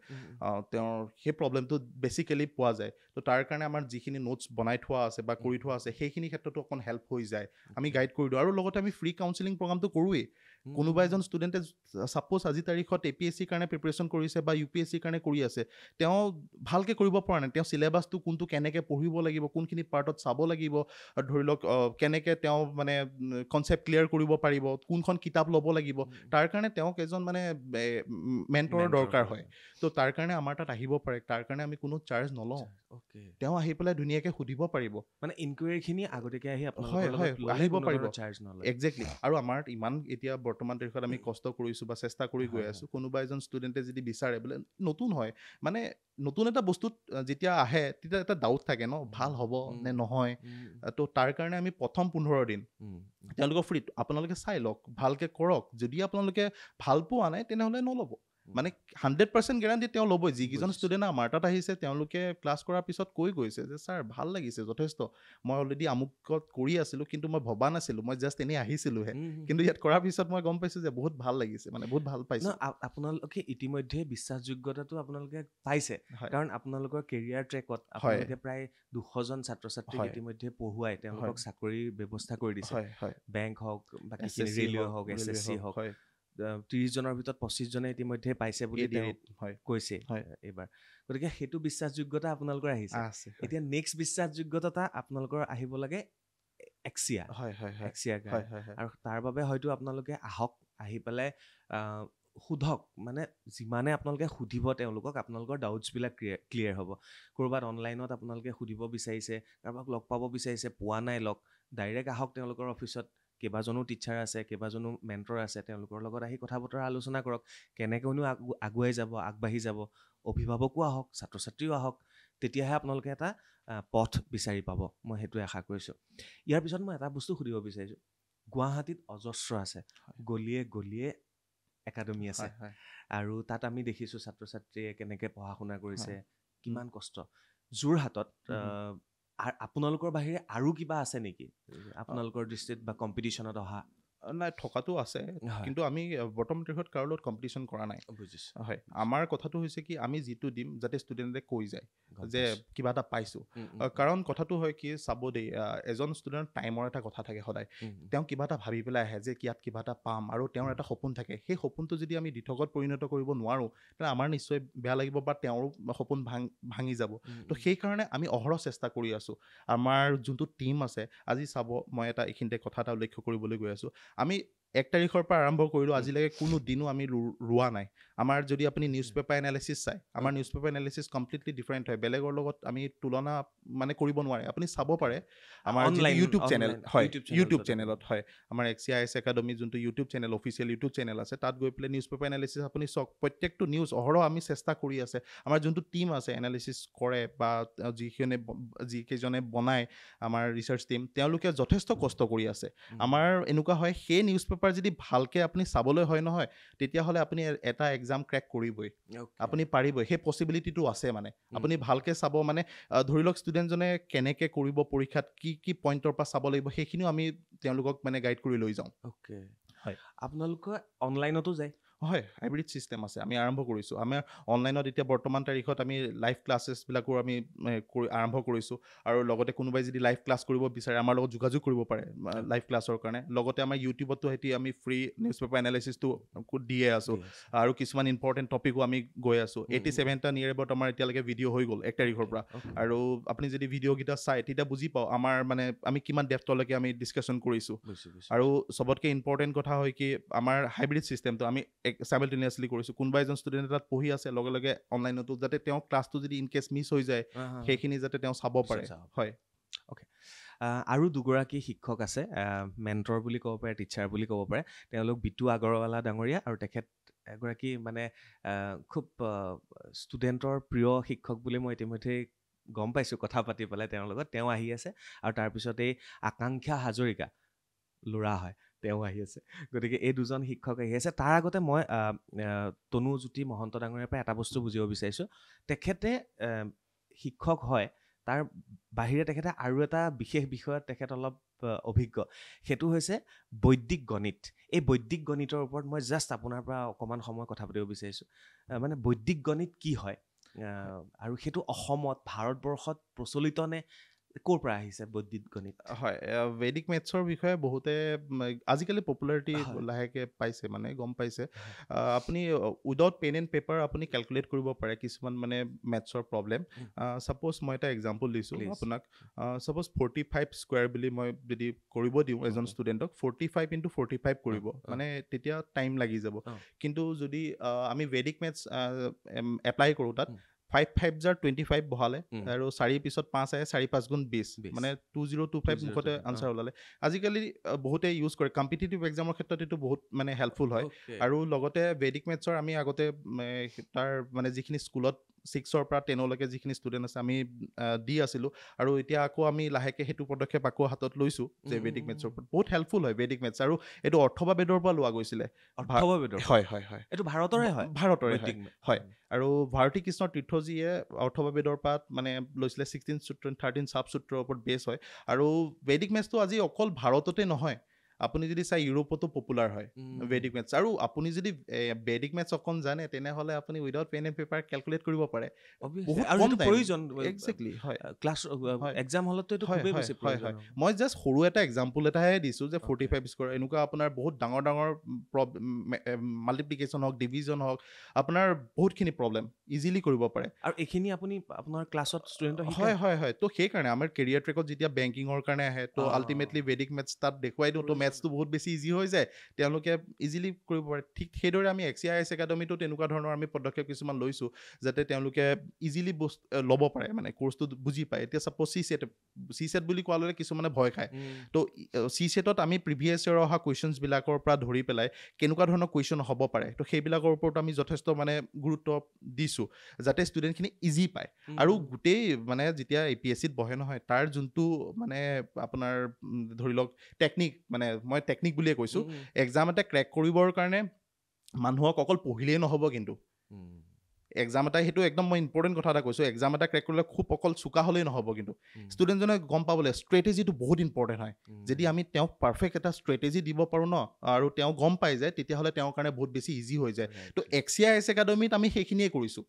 Speaker 1: তেওঁৰ সেই প্ৰব্লেমটো বেচিকেলি পোৱা যায় তো তাৰ কাৰণে আমাৰ যিখিনি নোটছ বনাই থোৱা আছে বা কৰি থোৱা আছে সেইখিনি ক্ষেত্ৰতো অকণ হেল্প হৈ যায় আমি গাইড কৰি দিওঁ আৰু লগতে আমি ফ্ৰী কাউন্সেলিং প্ৰগ্ৰামটো কৰোঁৱেই কোনোবা এজন ষ্টুডেণ্টে ছাপ'জ আজিৰ তাৰিখত APSCৰ কাৰণে প্ৰিপেৰেশ্যন কৰিছে বা UPSCৰ কাৰণে কৰি আছে তেওঁ ভালকৈ কৰিব পৰা নাই তেওঁ চিলেবাছটো কোনটো কেনেকৈ পঢ়িব লাগিব কোনখিনি পাৰ্টত চাব লাগিব ধৰি লওক কেনেকৈ তেওঁ মানে কনচেপ্ট ক্লিয়াৰ কৰিব পাৰিব কোনখন কিতাপ ল'ব লাগিব তাৰ কাৰণে তেওঁক এজন মানে মেণ্টৰৰ দৰকাৰ হয় তো তাৰ কাৰণে আমাৰ তাত আহিব পাৰে তাৰ কাৰণে আমি কোনো চাৰ্জ নলওঁ তেওঁ আহি পেলাই ধুনীয়াকৈ সুধিব পাৰিব
Speaker 2: মানে ইনকুৱাৰীখিনি আগতীয়াকৈ আহি
Speaker 1: আহিব পাৰিব একজেক্টলি আৰু আমাৰ ইমান এতিয়া বৰ্তমান তাৰিখত আমি কষ্ট কৰিছোঁ বা চেষ্টা কৰি গৈ আছোঁ কোনোবা এজন ষ্টুডেণ্টে যদি বিচাৰে বোলে নতুন হয় মানে নতুন এটা বস্তুত যেতিয়া আহে তেতিয়া এটা ডাউট থাকে ন ভাল হ'ব নে নহয় তো তাৰ কাৰণে আমি প্ৰথম 15 দিন তেওঁলোকক ফ্ৰী আপোনালোকে চাই লওক ভালকৈ কৰক যদি আপোনালোকে ভাল পোৱা নাই তেনেহ'লে নল'ব মানে 100% গেৰাণ্টি তেওঁ ল'বই যিকেইজন ষ্টুডেণ্ট আমাৰ তাত আহিছে তেওঁলোকে ক্লাছ কৰাৰ পিছত কৈ গৈছে যে ছাৰ ভাল লাগিছে যথেষ্ট মই অলৰেডি আমুকত কৰি আছিলোঁ কিন্তু মই ভবা নাছিলোঁ মই জাষ্ট এনেই আহিছিলোঁহে কিন্তু ইয়াত কৰাৰ পিছত মই গম পাইছোঁ যে বহুত ভাল লাগিছে মানে বহুত ভাল পাইছোঁ
Speaker 2: আপোনালোকে ইতিমধ্যে বিশ্বাসযোগ্যতাটো আপোনালোকে পাইছে কাৰণ আপোনালোকৰ কেৰিয়াৰ ট্ৰেকত আপোনালোকে প্ৰায় 200জন ছাত্ৰ ছাত্ৰীক ইতিমধ্যে পঢ়ুৱাই তেওঁলোকক চাকৰিৰ ব্যৱস্থা কৰি দিছে বেংক হওক বাকী ৰেলৱে হওক SSC হওক 30জনৰ ভিতৰত 25জনে ইতিমধ্যে পাইছে বুলি তেওঁ কৈছে এইবাৰ গতিকে সেইটো বিশ্বাসযোগ্যতা আপোনালোকৰ আহিছে এতিয়া নেক্সট বিশ্বাসযোগ্যতা আপোনালোকৰ আহিব লাগে এক্সিয়া আৰু তাৰ বাবে হয়তো আপোনালোকে আহক আহি পেলাই সোধক মানে যিমানে আপোনালোকে সুধিব তেওঁলোকক আপোনালোকৰ ডাউটছবিলাক ক্লিয়াৰ হ'ব ক'ৰবাত অনলাইনত আপোনালোকে সুধিব বিচাৰিছে কাৰোবাক লগ পাব বিচাৰিছে পোৱা নাই লগ ডাইৰেক্ট আহক তেওঁলোকৰ অফিচত কেইবাজনো টিচাৰ আছে কেইবাজনো মেণ্টৰ আছে তেওঁলোকৰ লগত আহি কথা বতৰা আলোচনা কৰক কেনেকৈনো আগুৱাই যাব আগবাঢ়ি যাব অভিভাৱকো আহক ছাত্ৰ ছাত্ৰীও আহক তেতিয়াহে আপোনালোকে এটা পথ বিচাৰি পাব মই সেইটোৱে আশা কৰিছোঁ ইয়াৰ পিছত মই এটা বস্তু সুধিব বিচাৰিছোঁ গুৱাহাটীত অজস্ৰ আছে গলিয়ে গলিয়ে একাডেমি আছে আৰু তাত আমি দেখিছোঁ ছাত্ৰ ছাত্ৰীয়ে কেনেকৈ পঢ়া শুনা কৰিছে কিমান কষ্ট যোৰহাটত আপোনালোকৰ বাহিৰে আৰু কিবা আছে নেকি আপোনালোকৰ দৃষ্টিত বা কম্পিটিশ্যনত অহা
Speaker 1: নাই থকাটো আছে কিন্তু আমি বৰ্তমান তাৰিখত কাৰো লগত কম্পিটিশ্যন কৰা নাই
Speaker 2: বুজিছোঁ
Speaker 1: হয় আমাৰ কথাটো হৈছে কি আমি যিটো দিম যাতে ষ্টুডেণ্টে কৈ যায় যে কিবা এটা পাইছোঁ কাৰণ কথাটো হয় কি চাব দেই এজন ষ্টুডেণ্টৰ টাইমৰ এটা কথা থাকে সদায় তেওঁ কিবা এটা ভাবি পেলাই আহে যে ইয়াত কিবা এটা পাম আৰু তেওঁৰ এটা সপোন থাকে সেই সপোনটো যদি আমি দিঠকত পৰিণত কৰিব নোৱাৰোঁ তেনে আমাৰ নিশ্চয় বেয়া লাগিব বা তেওঁৰ সপোন ভাঙি যাব তো সেইকাৰণে আমি অহৰহ চেষ্টা কৰি আছোঁ আমাৰ যোনটো টীম আছে আজি চাব মই এটা এইখিনিতে কথা এটা উল্লেখ কৰিবলৈ গৈ আছোঁ আমি 1 তাৰিখৰ পৰা আৰম্ভ কৰিলোঁ আজিলৈকে কোনো দিনো আমি ৰোৱা নাই আমাৰ যদি আপুনি নিউজ পেপাৰ এনালিচিছ চাই আমাৰ news paper analysis completely different হয় বেলেগৰ লগত আমি তুলনা মানে কৰিব নোৱাৰে আপুনি চাব পাৰে আমাৰ ইউটিউব চেনেল হয় ইউটিউব চেনেলত হয় আমাৰ XCIS একাডেমি যোনটো YouTube channel official YouTube channel আছে তাত গৈ পেলাই নিউজ পেপাৰ এনালিচিছ আপুনি চাওক প্ৰত্যেকটো নিউজ অহৰহ আমি চেষ্টা কৰি আছে আমাৰ যোনটো টীম আছে এনালিচিছ কৰে বা যিকেইজনে বনায় আমাৰ ৰিচাৰ্চ টীম তেওঁলোকে যথেষ্ট কষ্ট কৰি আছে আমাৰ এনেকুৱা হয় সেই নিউজ পেপাৰ যদি ভালকৈ আপুনি চাবলৈ হয় নহয় তেতিয়াহ'লে আপুনি এটা এক্সাম ক্ৰেক কৰিবই আপুনি পাৰিবই সেই পচিবিলিটিটো আছে মানে আপুনি ভালকৈ চাব মানে ধৰি লওক ষ্টুডেণ্টজনে কেনেকৈ কৰিব পৰীক্ষাত কি পইণ্টৰ পৰা চাব লাগিব সেইখিনিও আমি তেওঁলোকক মানে গাইড কৰি লৈ যাওঁ
Speaker 2: হয় আপোনালোকে অনলাইনতো যায়
Speaker 1: হয় হাইব্ৰিড ছিষ্টেম আছে আমি আৰম্ভ কৰিছোঁ আমাৰ অনলাইনত এতিয়া বৰ্তমান তাৰিখত আমি লাইভ ক্লাছেছবিলাকো আমি আৰম্ভ কৰিছোঁ আৰু লগতে কোনোবাই যদি লাইভ ক্লাছ কৰিব বিচাৰে আমাৰ লগত যোগাযোগ কৰিব পাৰে লাইভ ক্লাছৰ কাৰণে লগতে আমাৰ ইউটিউবতো সেতি আমি ফ্ৰী নিউজ পেপাৰ এনালিচিছটো দিয়ে আছোঁ আৰু কিছুমান ইম্পৰ্টেণ্ট টপিকো আমি গৈ আছোঁ 87টা নিয়েৰ এবাউট আমাৰ এতিয়ালৈকে ভিডিঅ' হৈ গ'ল 1 তাৰিখৰ পৰা আৰু আপুনি যদি ভিডিঅ'কেইটা চাই তেতিয়া বুজি পাওঁ আমাৰ মানে আমি কিমান ডেপ্থলৈকে আমি ডিছকাশ্যন কৰিছোঁ আৰু চবতকৈ ইম্পৰ্টেণ্ট কথা হয় কি আমাৰ হাইব্ৰিড ছিষ্টেমটো আমি চাইমেলটেনিয়াছলি কৰিছোঁ কোনোবা এজন ষ্টুডেণ্টে তাত পঢ়ি আছে লগে লগে অনলাইনতো যাতে তেওঁ ক্লাছটো যদি ইনকেছ মিছ হৈ যায় সেইখিনি যাতে তেওঁ চাব পাৰে হয়
Speaker 2: অ'কে আৰু দুগৰাকী শিক্ষক আছে মেণ্টৰ বুলি ক'ব পাৰে টিচাৰ বুলি ক'ব পাৰে তেওঁলোক বিতু আগৰৱালা ডাঙৰীয়া আৰু তেখেত এগৰাকী মানে খুব ষ্টুডেণ্টৰ প্ৰিয় শিক্ষক বুলি মই ইতিমধ্যে গম পাইছোঁ কথা পাতি পেলাই তেওঁৰ লগত তেওঁ আহি আছে আৰু তাৰপিছত এই আকাংক্ষা হাজৰিকা ল'ৰা হয় তেওঁ আহি আছে গতিকে এই দুজন শিক্ষক আহি আছে তাৰ আগতে মই তনুজ্যোতি মহন্ত ডাঙৰীয়াৰ পৰা এটা বস্তু বুজিব বিচাৰিছোঁ তেখেতে শিক্ষক হয় তাৰ বাহিৰে তেখেতে আৰু এটা বিশেষ বিষয়ত তেখেত অলপ অভিজ্ঞ সেইটো হৈছে বৈদিক গণিত এই বৈদিক গণিতৰ ওপৰত মই জাষ্ট আপোনাৰ পৰা অকণমান সময় কথা পাতিব বিচাৰিছোঁ মানে বৈদিক গণিত কি হয় আৰু সেইটো অসমত ভাৰতবৰ্ষত প্ৰচলিত নে ক'ৰ পৰা আহিছে বৈদিক গণিত
Speaker 1: হয় ভেদিক মেথছৰ বিষয়ে বহুতে আজিকালি পপুলাৰিটি লাহেকৈ পাইছে মানে গম পাইছে আপুনি উইদাউট পেন এণ্ড পেপাৰ আপুনি কেলকুলেট কৰিব পাৰে কিছুমান মানে মেথছৰ প্ৰব্লেম ছাপ'জ মই এটা এক্সাম্পল দিছোঁ আপোনাক ছাপ'জ 45 স্কুৱেৰ বুলি মই যদি কৰিব দিওঁ এজন ষ্টুডেণ্টক 45 × 45 কৰিব মানে তেতিয়া টাইম লাগি যাব কিন্তু যদি আমি ভেদিক মেথছ এপ্লাই কৰোঁ তাত 5 5 জাৰ 25 বহালে আৰু 4 পিছত 5 আহে 4 5 গুণ 20 মানে 2025 মুখতে আনচাৰ ওলালে আজিকালি বহুতে ইউজ কৰে কম্পিটিটিভ এক্সামৰ ক্ষেত্ৰত এইটো বহুত মানে হেল্পফুল হয় আৰু লগতে ভেদিক মেথছৰ আমি আগতে তাৰ মানে যিখিনি স্কুলত 6ৰ পৰা 10লৈকে যিখিনি ষ্টুডেণ্ট আছে আমি দি আছিলোঁ আৰু এতিয়া আকৌ আমি লাহেকৈ সেইটো পদক্ষেপ আকৌ হাতত লৈছোঁ যে ভেদিক মেথছৰ ওপৰত বহুত হেল্পফুল হয় ভেদিক মেথছ আৰু এইটো অৰ্থবাবেদৰ পৰা লোৱা গৈছিলে হয় হয় হয়
Speaker 2: এইটো ভাৰতৰে হয়
Speaker 1: হয় আৰু ভাৰতী কৃষ্ণ তীৰ্থজীয়ে অৰ্থবাবেদৰ পৰা মানে লৈছিলে 1613 চাবসূত্ৰৰ ওপৰত বেছ হয় আৰু ভেদিক মেথছটো আজি অকল ভাৰততে নহয় আপুনি যদি চাই ইউৰোপতো পপুলাৰ হয় ভেদিক মেথছ আৰু আপুনি যদি ভেদিক মেথছ অকণ জানে তেনেহ'লে আপুনি without pen and paper calculate কৰিব পাৰে এক্সেক্টলি হয়
Speaker 2: ক্লাছ এক্সাম হলতো এইটো খুবেই বেছি প্ৰয়োজন
Speaker 1: মই জাষ্ট সৰু এটা এক্সাম্পল এটাহে দিছোঁ যে 45 স্কোৱাৰ এনেকুৱা আপোনাৰ বহুত ডাঙৰ ডাঙৰ মাল্টিপ্লিকেশ্যন হওক ডিভিজন হওক আপোনাৰ বহুতখিনি প্ৰব্লেম ইজিলি কৰিব পাৰে
Speaker 2: আৰু এইখিনি আপুনি আপোনাৰ ক্লাছত ষ্টুডেণ্টক
Speaker 1: হয় হয় হয় তো সেইকাৰণে আমাৰ কেৰিয়াৰ ট্ৰেকত যেতিয়া বেংকিঙৰ কাৰণে আহে তো আল্টিমেটলি ভেদিক মেথছ তাত দেখুৱাই দিওঁ তো মেথছটো বহুত বেছি ইজি হৈ যায় তেওঁলোকে ইজিলি কৰিব পাৰে ঠিক সেইদৰে আমি XCIS একাডেমীটো তেনেকুৱা ধৰণৰ আমি পদক্ষেপ কিছুমান লৈছোঁ যাতে তেওঁলোকে ইজিলি ল'ব পাৰে মানে কোৰ্চটো বুজি পায় এতিয়া ছাপ'জ চি ছেট বুলি কোৱা ল'লে কিছুমানে ভয় খায় তো চি ছেটত আমি প্ৰিভিয়াছ ইয়েৰ অহা কুৱেশ্যনছবিলাকৰ পৰা ধৰি পেলাই কেনেকুৱা ধৰণৰ কুৱেশ্যন হ'ব পাৰে তো সেইবিলাকৰ ওপৰত আমি যথেষ্ট মানে গুৰুত্ব দিছোঁ যাতে ষ্টুডেণ্টখিনি ইজি পায় আৰু গোটেই মানে যেতিয়া APSCত বহে নহয় তাৰ যোনটো মানে আপোনাৰ ধৰি লওক টেকনিক মানে মই টেকনিক বুলিয়ে কৈছোঁ এক্সাম এটা ক্ৰেক কৰিবৰ কাৰণে মানুহক অকল পঢ়িলেই নহ'ব কিন্তু এক্সাম এটা সেইটো একদম মই ইম্পৰ্টেণ্ট কথা এটা কৈছোঁ এক্সাম এটা ক্ৰেক কৰিলে খুব অকল চোকা হ'লেই নহ'ব কিন্তু ষ্টুডেণ্টজনে গম পাবলৈ ষ্ট্ৰেটেজিটো বহুত ইম্পৰ্টেণ্ট হয় যদি আমি তেওঁক পাৰফেক্ট এটা ষ্ট্ৰেটেজি দিব পাৰোঁ ন আৰু তেওঁ গম পাই যায় তেতিয়াহ'লে তেওঁৰ কাৰণে বহুত বেছি ইজি হৈ যায় তো XCIS একাডেমীত আমি সেইখিনিয়ে কৰিছোঁ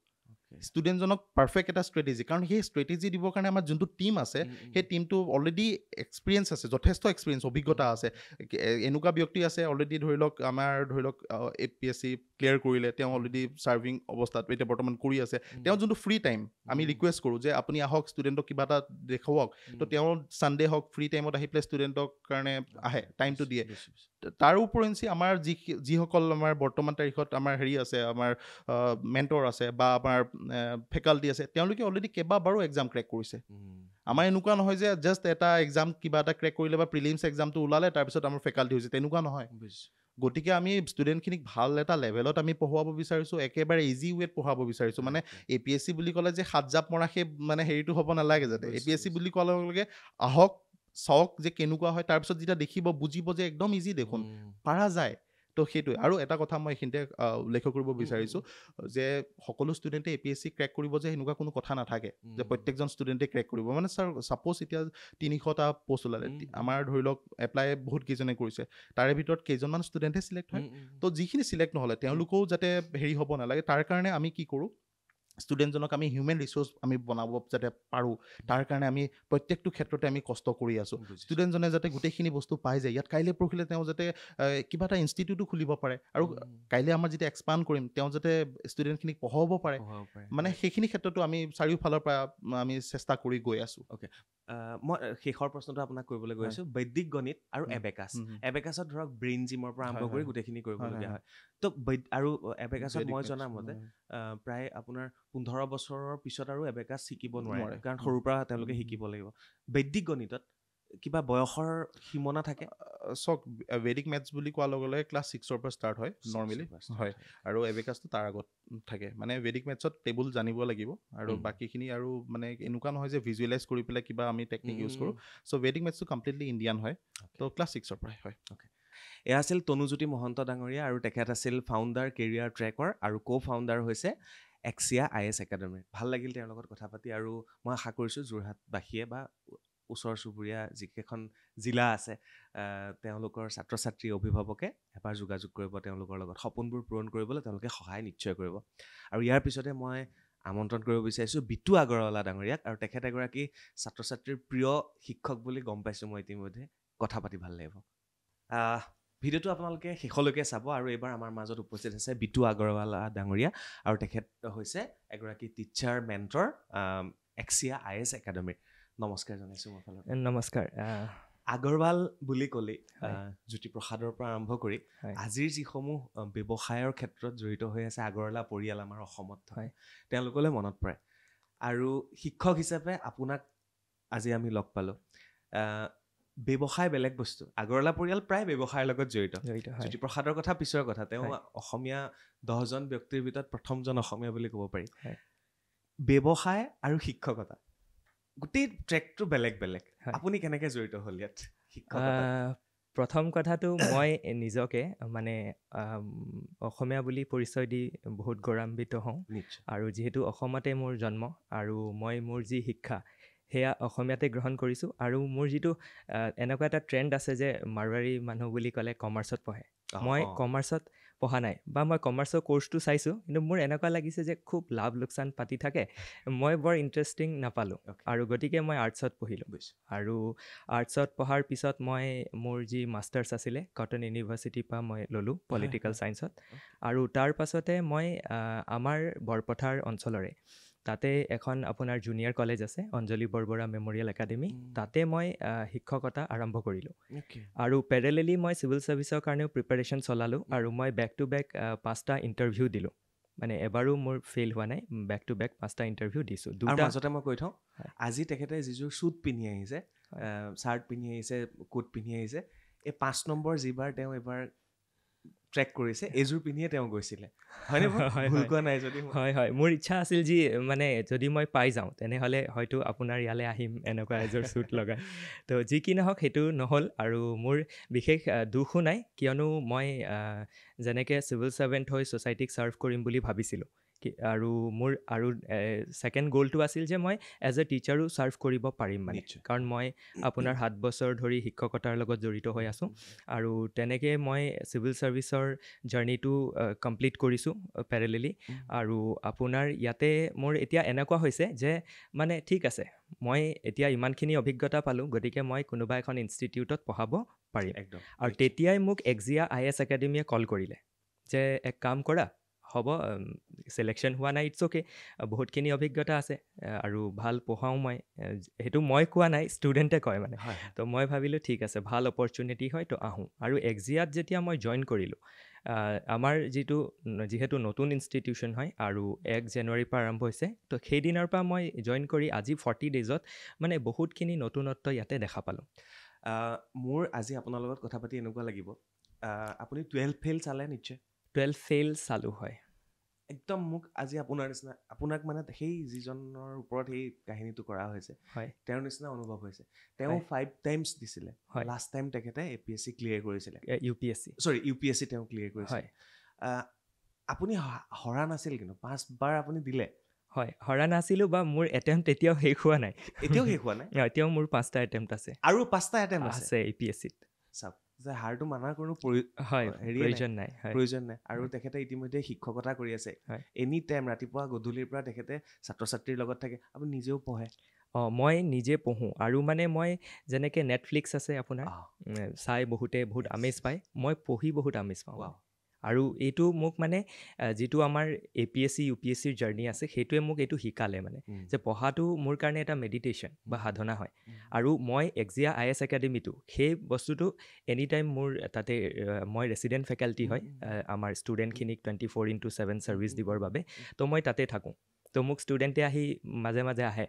Speaker 1: ষ্টুডেণ্টজনক পাৰফেক্ট এটা ষ্ট্ৰেটেজি কাৰণ সেই ষ্ট্ৰেটেজি দিবৰ কাৰণে আমাৰ যোনটো টীম আছে সেই টীমটো অলৰেডি এক্সপিৰিয়েঞ্চ আছে যথেষ্ট এক্সপিৰিয়েঞ্চ অভিজ্ঞতা আছে এনেকুৱা ব্যক্তি আছে অলৰেডি ধৰি লওক আমাৰ ধৰি লওক APSC ক্লিয়াৰ কৰিলে তেওঁ অলৰেডি ছাৰ্ভিং অৱস্থাত এতিয়া বৰ্তমান কৰি আছে তেওঁ যোনটো ফ্ৰী টাইম আমি ৰিকুৱেষ্ট কৰোঁ যে আপুনি আহক ষ্টুডেণ্টক কিবা এটা দেখুৱাওক তো তেওঁ ছানডে হওক ফ্ৰী টাইমত আহি পেলাই ষ্টুডেণ্টৰ কাৰণে আহে টাইমটো দিয়ে তাৰ উপৰিঞ্চি আমাৰ যিসকল আমাৰ বৰ্তমান তাৰিখত আমাৰ হেৰি আছে আমাৰ মেণ্টৰ আছে বা আমাৰ ফেকাল্টি আছে তেওঁলোকে অলৰেডি কেইবাবাৰো এক্সাম ক্ৰেক কৰিছে আমাৰ এনেকুৱা নহয় যে জাষ্ট এটা এক্সাম কিবা এটা ক্ৰেক কৰিলে বা প্ৰিলিমছ এক্সামটো ওলালে তাৰপিছত আমাৰ ফেকাল্টি হৈছে তেনেকুৱা নহয় গতিকে আমি ষ্টুডেণ্টখিনিক ভাল এটা লেভেলত আমি পঢ়ুৱাব বিচাৰিছোঁ একেবাৰে ইজি ৱেত পঢ়াব বিচাৰিছোঁ মানে APSC বুলি ক'লে যে 7 জাপ মৰা সেই মানে হেৰিটো হ'ব নালাগে যাতে APSC বুলি কোৱাৰ লগে লগে আহক চাওক যে কেনেকুৱা হয় তাৰপিছত যেতিয়া দেখিব বুজিব যে একদম ইজি দেখোন পাৰা যায় তো সেইটোৱে আৰু এটা কথা মই এইখিনিতে উল্লেখ কৰিব বিচাৰিছোঁ যে সকলো ষ্টুডেণ্টে APSC ক্ৰেক কৰিব যে সেনেকুৱা কোনো কথা নাথাকে যে প্ৰত্যেকজন ষ্টুডেণ্টে ক্ৰেক কৰিব মানে ছাৰ ছাপ'জ এতিয়া 300টা পষ্ট ওলালে আমাৰ ধৰি লওক এপ্লাই বহুত কেইজনে কৰিছে তাৰে ভিতৰত কেইজনমান ষ্টুডেণ্টে চিলেক্ট হয় তো যিখিনি চিলেক্ট নহ'লে তেওঁলোকেও যাতে হেৰি হ'ব নালাগে তাৰ কাৰণে আমি কি কৰোঁ ষ্টুডেণ্টজনক আমি হিউমেন ৰিচোৰ্চ আমি বনাব যাতে পাৰোঁ তাৰ কাৰণে আমি প্ৰত্যেকটো ক্ষেত্ৰতে আমি কষ্ট কৰি আছোঁ ষ্টুডেণ্টজনে যাতে গোটেইখিনি বস্তু পাই যায় ইয়াত কাইলৈ পৰহিলে তেওঁ যাতে কিবা এটা ইনষ্টিটিউটো খুলিব পাৰে আৰু কাইলৈ আমাৰ যেতিয়া এক্সপাণ্ড কৰিম তেওঁ যাতে ষ্টুডেণ্টখিনিক পঢ়াব পাৰে মানে সেইখিনি ক্ষেত্ৰতো আমি চাৰিওফালৰ পৰা আমি চেষ্টা কৰি গৈ আছোঁ
Speaker 2: মই শেষৰ প্ৰশ্নটো আপোনাক কৰিবলৈ গৈ আছোঁ বৈদিক গণিত আৰু এবেকাছত ধৰক ব্ৰেইন জিমৰ পৰা আৰম্ভ কৰি গোটেইখিনি কৰিবলগীয়া হয় তো আৰু এবেকাছত মই জনামতে প্ৰায় আপোনাৰ 15 বছৰৰ পিছত আৰু এবেকাছ শিকিব নোৱাৰে কাৰণ সৰুৰ পৰা তেওঁলোকে শিকিব লাগিব বৈদিক গণিতত কিবা বয়সৰ সীমনা থাকে
Speaker 1: চাওক ভেদিক মেথছ বুলি কোৱাৰ লগে লগে ক্লাছ 6ৰ পৰা ষ্টাৰ্ট হয় নৰ্মেলি হয় আৰু এবেকাছটো তাৰ আগত থাকে মানে ভেদিক মেথছত টেবুল জানিব লাগিব আৰু বাকীখিনি আৰু মানে এনেকুৱা নহয় যে ভিজুৱেলাইজ কৰি পেলাই কিবা আমি টেকনিক ইউজ কৰোঁ চ' ভেদিক মেথছটো কমপ্লিটলি ইণ্ডিয়ান হয় তো ক্লাছ 6ৰ পৰাই হয়
Speaker 2: এয়া আছিল তনুজ্যোতি মহন্ত ডাঙৰীয়া আৰু তেখেত আছিল ফাউণ্ডাৰ কেৰিয়াৰ ট্ৰেকৰ আৰু ফাউণ্ডাৰ হৈছে এক্সিয়া IAS একাডেমীৰ। ভাল লাগিল তেওঁৰ লগত কথা পাতি আৰু মই আশা কৰিছোঁ যোৰহাটবাসীয়ে বা ওচৰ চুবুৰীয়া যিকেইখন জিলা আছে তেওঁলোকৰ ছাত্ৰ ছাত্ৰী অভিভাৱকে এবাৰ যোগাযোগ কৰিব তেওঁলোকৰ লগত, সপোনবোৰ পূৰণ কৰিবলৈ তেওঁলোকে সহায় নিশ্চয় কৰিব। আৰু ইয়াৰ পিছতে মই আমন্ত্ৰণ কৰিব বিচাৰিছোঁ বিতু আগৰৱালা ডাঙৰীয়াক, আৰু তেখেত এগৰাকী ছাত্ৰ ছাত্ৰীৰ প্ৰিয় শিক্ষক বুলি গম পাইছোঁ মই ইতিমধ্যে, কথা পাতি ভাল লাগিব। ভিডিঅ'টো আপোনালোকে শেষলৈকে চাব। আৰু এইবাৰ আমাৰ মাজত উপস্থিত আছে বিতু আগৰৱালা ডাঙৰীয়া, আৰু তেখেত হৈছে এগৰাকী টিচাৰ মেণ্টৰ এক্সিয়া IAS একাডেমীৰ। নমস্কাৰ জনাইছোঁ মোৰ ফালৰ পৰা।
Speaker 3: নমস্কাৰ।
Speaker 2: আগৰৱাল বুলি ক'লে জ্যোতিপ্ৰসাদৰ পৰা আৰম্ভ কৰি
Speaker 3: হয়।
Speaker 2: আজিৰ যিসমূহ ব্যৱসায়ৰ ক্ষেত্ৰত জড়িত হৈ আছে আগৰৱালা পৰিয়াল আমাৰ অসমত
Speaker 3: হয়।
Speaker 2: তেওঁলোকলৈ মনত পৰে। আৰু শিক্ষক হিচাপে আপোনাক আজি আমি লগ পালোঁ। ব্যৱসায় বেলেগ বস্তু, আগৰৱালা পৰিয়াল প্ৰায় ব্যৱসায়ৰ লগত জড়িত। জ্যোতিপ্ৰসাদৰ কথা পিছৰ কথা, তেওঁ অসমীয়া 10জন ব্যক্তিৰ ভিতৰত প্ৰথমজন অসমীয়া বুলি ক'ব পাৰি। ব্যৱসায় আৰু শিক্ষকতা গোটেই ট্ৰেকটো বেলেগ বেলেগ, আপুনি কেনেকৈ জড়িত হ'ল ইয়াত শিক্ষকতা?
Speaker 3: প্ৰথম কথাটো মই নিজকে মানে অসমীয়া বুলি পৰিচয় দি বহুত গৌৰৱান্বিত হওঁ। আৰু যিহেতু অসমতে মোৰ জন্ম আৰু মই মোৰ যি শিক্ষা সেয়া অসমীয়াতে গ্ৰহণ কৰিছোঁ। আৰু মোৰ যিটো এনেকুৱা এটা ট্ৰেণ্ড আছে যে মাৰোৱাৰী মানুহ বুলি ক'লে কমাৰ্চত পঢ়ে, মই কমাৰ্চত পঢ়া নাই বা মই কমাৰ্চৰ কৰ্চটো চাইছোঁ, কিন্তু মোৰ এনেকুৱা লাগিছে যে খুব লাভ লোকচান পাতি থাকে, মই বৰ ইণ্টাৰেষ্টিং নাপালোঁ। আৰু গতিকে মই আৰ্টছত পঢ়িলোঁ। আৰু আৰ্টছত পঢ়াৰ পিছত মই মোৰ যি মাষ্টাৰ্ছ আছিলে কটন ইউনিভাৰ্চিটিৰ পৰা মই ল'লোঁ পলিটিকেল ছায়েন্সত। আৰু তাৰ পাছতে মই আমাৰ বৰপথাৰ অঞ্চলৰে তাতে এখন আপোনাৰ জুনিয়ৰ কলেজ আছে অঞ্জলি বৰবৰা মেমৰিয়েল একাডেমী, তাতে মই শিক্ষকতা আৰম্ভ কৰিলোঁ। আৰু পেৰেলেলি মই চিভিল ছাৰ্ভিচৰ কাৰণেও প্ৰিপাৰেশ্যন চলালোঁ। আৰু মই বেক টু বেক 5টা ইণ্টাৰভিউ দিলোঁ, মানে এবাৰো মোৰ ফেইল হোৱা নাই, বেক টু বেক 5টা ইণ্টাৰভিউ দিছোঁ।
Speaker 2: আৰু মাজতে মই কৈ থওঁ, আজি তেখেতে যিযোৰ শ্বুট পিন্ধি আহিছে, শ্বাৰ্ট পিন্ধি আহিছে, কোট পিন্ধি আহিছে, এই 5 নম্বৰ যিবাৰ তেওঁ এইবাৰ ট্ৰেক কৰিছে এইযোৰ পিন্ধিয়ে তেওঁ গৈছিলে, হয়নে? ভুল কোৱা নাই যদি?
Speaker 3: হয়, মোৰ ইচ্ছা আছিল যি মানে যদি মই পাই যাওঁ তেনেহ'লে হয়তো আপোনাৰ ইয়ালৈ আহিম এনেকুৱা এযোৰ শ্বুট লগাই। তো যি কি নহওক সেইটো নহ'ল। আৰু মোৰ বিশেষ দুখো নাই, কিয়নো মই যেনেকৈ চিভিল ছাৰ্ভেণ্ট হৈ ছ'চাইটিক ছাৰ্ভ কৰিম বুলি ভাবিছিলোঁ, আৰু মোৰ আৰু ছেকেণ্ড গ'লটো আছিল যে মই এজ এ টিচাৰো ছাৰ্ভ কৰিব পাৰিম মানে, কাৰণ মই আপোনাৰ 7 বছৰ ধৰি শিক্ষকতাৰ লগত জড়িত হৈ আছোঁ। আৰু তেনেকৈ মই চিভিল ছাৰ্ভিচৰ জাৰ্ণিটো কমপ্লিট কৰিছোঁ পেৰেলেলি। আৰু আপোনাৰ ইয়াতে মোৰ এতিয়া এনেকুৱা হৈছে যে মানে ঠিক আছে, মই এতিয়া ইমানখিনি অভিজ্ঞতা পালোঁ, গতিকে মই কোনোবা এখন ইনষ্টিটিউটত পঢ়াব পাৰিম। আৰু তেতিয়াই মোক এক্সিয়া IAS একাডেমীয়ে কল কৰিলে যে এক কাম কৰা, হ'ব চিলেকশ্যন হোৱা নাই, ইটছ অ'কে, বহুতখিনি অভিজ্ঞতা আছে আৰু ভাল পঢ়াওঁ মই, সেইটো মই কোৱা নাই, ষ্টুডেণ্টে কয় মানে। তো মই ভাবিলোঁ ঠিক আছে, ভাল অপৰচুনিটি হয় তো আহোঁ। আৰু এক্সিয়াত যেতিয়া মই জইন কৰিলোঁ, আমাৰ যিহেতু নতুন ইনষ্টিটিউশ্যন হয় আৰু 1 জানুৱাৰীৰ পৰা আৰম্ভ হৈছে, তো সেইদিনৰ পৰা মই জইন কৰি আজি 40 ডেইজত মানে বহুতখিনি নতুনত্ব ইয়াতে দেখা পালোঁ।
Speaker 2: মোৰ আজি আপোনাৰ লগত কথা পাতি এনেকুৱা লাগিব, আপুনি 12 ফেইল চালে নিশ্চয়?
Speaker 3: 12 ফেইল চালোঁ, হয়।
Speaker 2: একদম মোক আজি আপোনাৰ নিচিনা, আপোনাক মানে সেই যিজনৰ ওপৰত সেই কাহিনীটো কৰা হৈছে তেওঁৰ নিচিনা অনুভৱ হৈছে। তেওঁ 5 টাইমছ দিছিলে, লাষ্ট টাইম তেখেতে APSC ক্লিয়াৰ কৰিছিলে, UPSC তেওঁ ক্লিয়াৰ কৰিছিলে। আপুনি হৰা নাছিল কিন্তু 5 বাৰ আপুনি দিলে?
Speaker 3: হয়, হৰা নাছিলোঁ, বা মোৰ এটেম্প্ট এতিয়াও শেষ হোৱা নাই।
Speaker 2: এতিয়াও শেষ হোৱা নাই?
Speaker 3: এতিয়াও মোৰ 5টা এটেম্প্ট আছে।
Speaker 2: আৰু 5টা এটেম্প্ট আছে
Speaker 3: APSCত?
Speaker 2: চাওক, যে হাৰটো মানাৰ কোনো
Speaker 3: প্ৰয়োজন নাই।
Speaker 2: আৰু তেখেতে ইতিমধ্যে শিক্ষকতা কৰি আছে, এনি টাইম ৰাতিপুৱা গধূলিৰ পৰা তেখেতে ছাত্ৰ ছাত্ৰীৰ লগত থাকে। আপুনি নিজেও পঢ়ে?
Speaker 3: মই নিজে পঢ়োঁ। আৰু মানে মই যেনেকৈ নেটফ্লিক্স আছে আপোনাৰ, চাই বহুতে বহুত আমেজ পায়, মই পঢ়ি বহুত আমেজ পাওঁ। আৰু এইটো মোক মানে যিটো আমাৰ APSC UPSCৰ জাৰ্ণি আছে সেইটোৱে মোক এইটো শিকালে মানে, যে পঢ়াটো মোৰ কাৰণে এটা মেডিটেশ্যন বা সাধনা হয়। আৰু মই এক্সিয়া IAS একাডেমীটো সেই বস্তুটো এনি টাইম মোৰ তাতে, মই ৰেচিডেণ্ট ফেকাল্টি হয় আমাৰ ষ্টুডেণ্টখিনিক 24/7 ছাৰ্ভিচ দিবৰ বাবে, তো মই তাতে থাকোঁ। তো মোক ষ্টুডেণ্টে আহি মাজে মাজে আহে,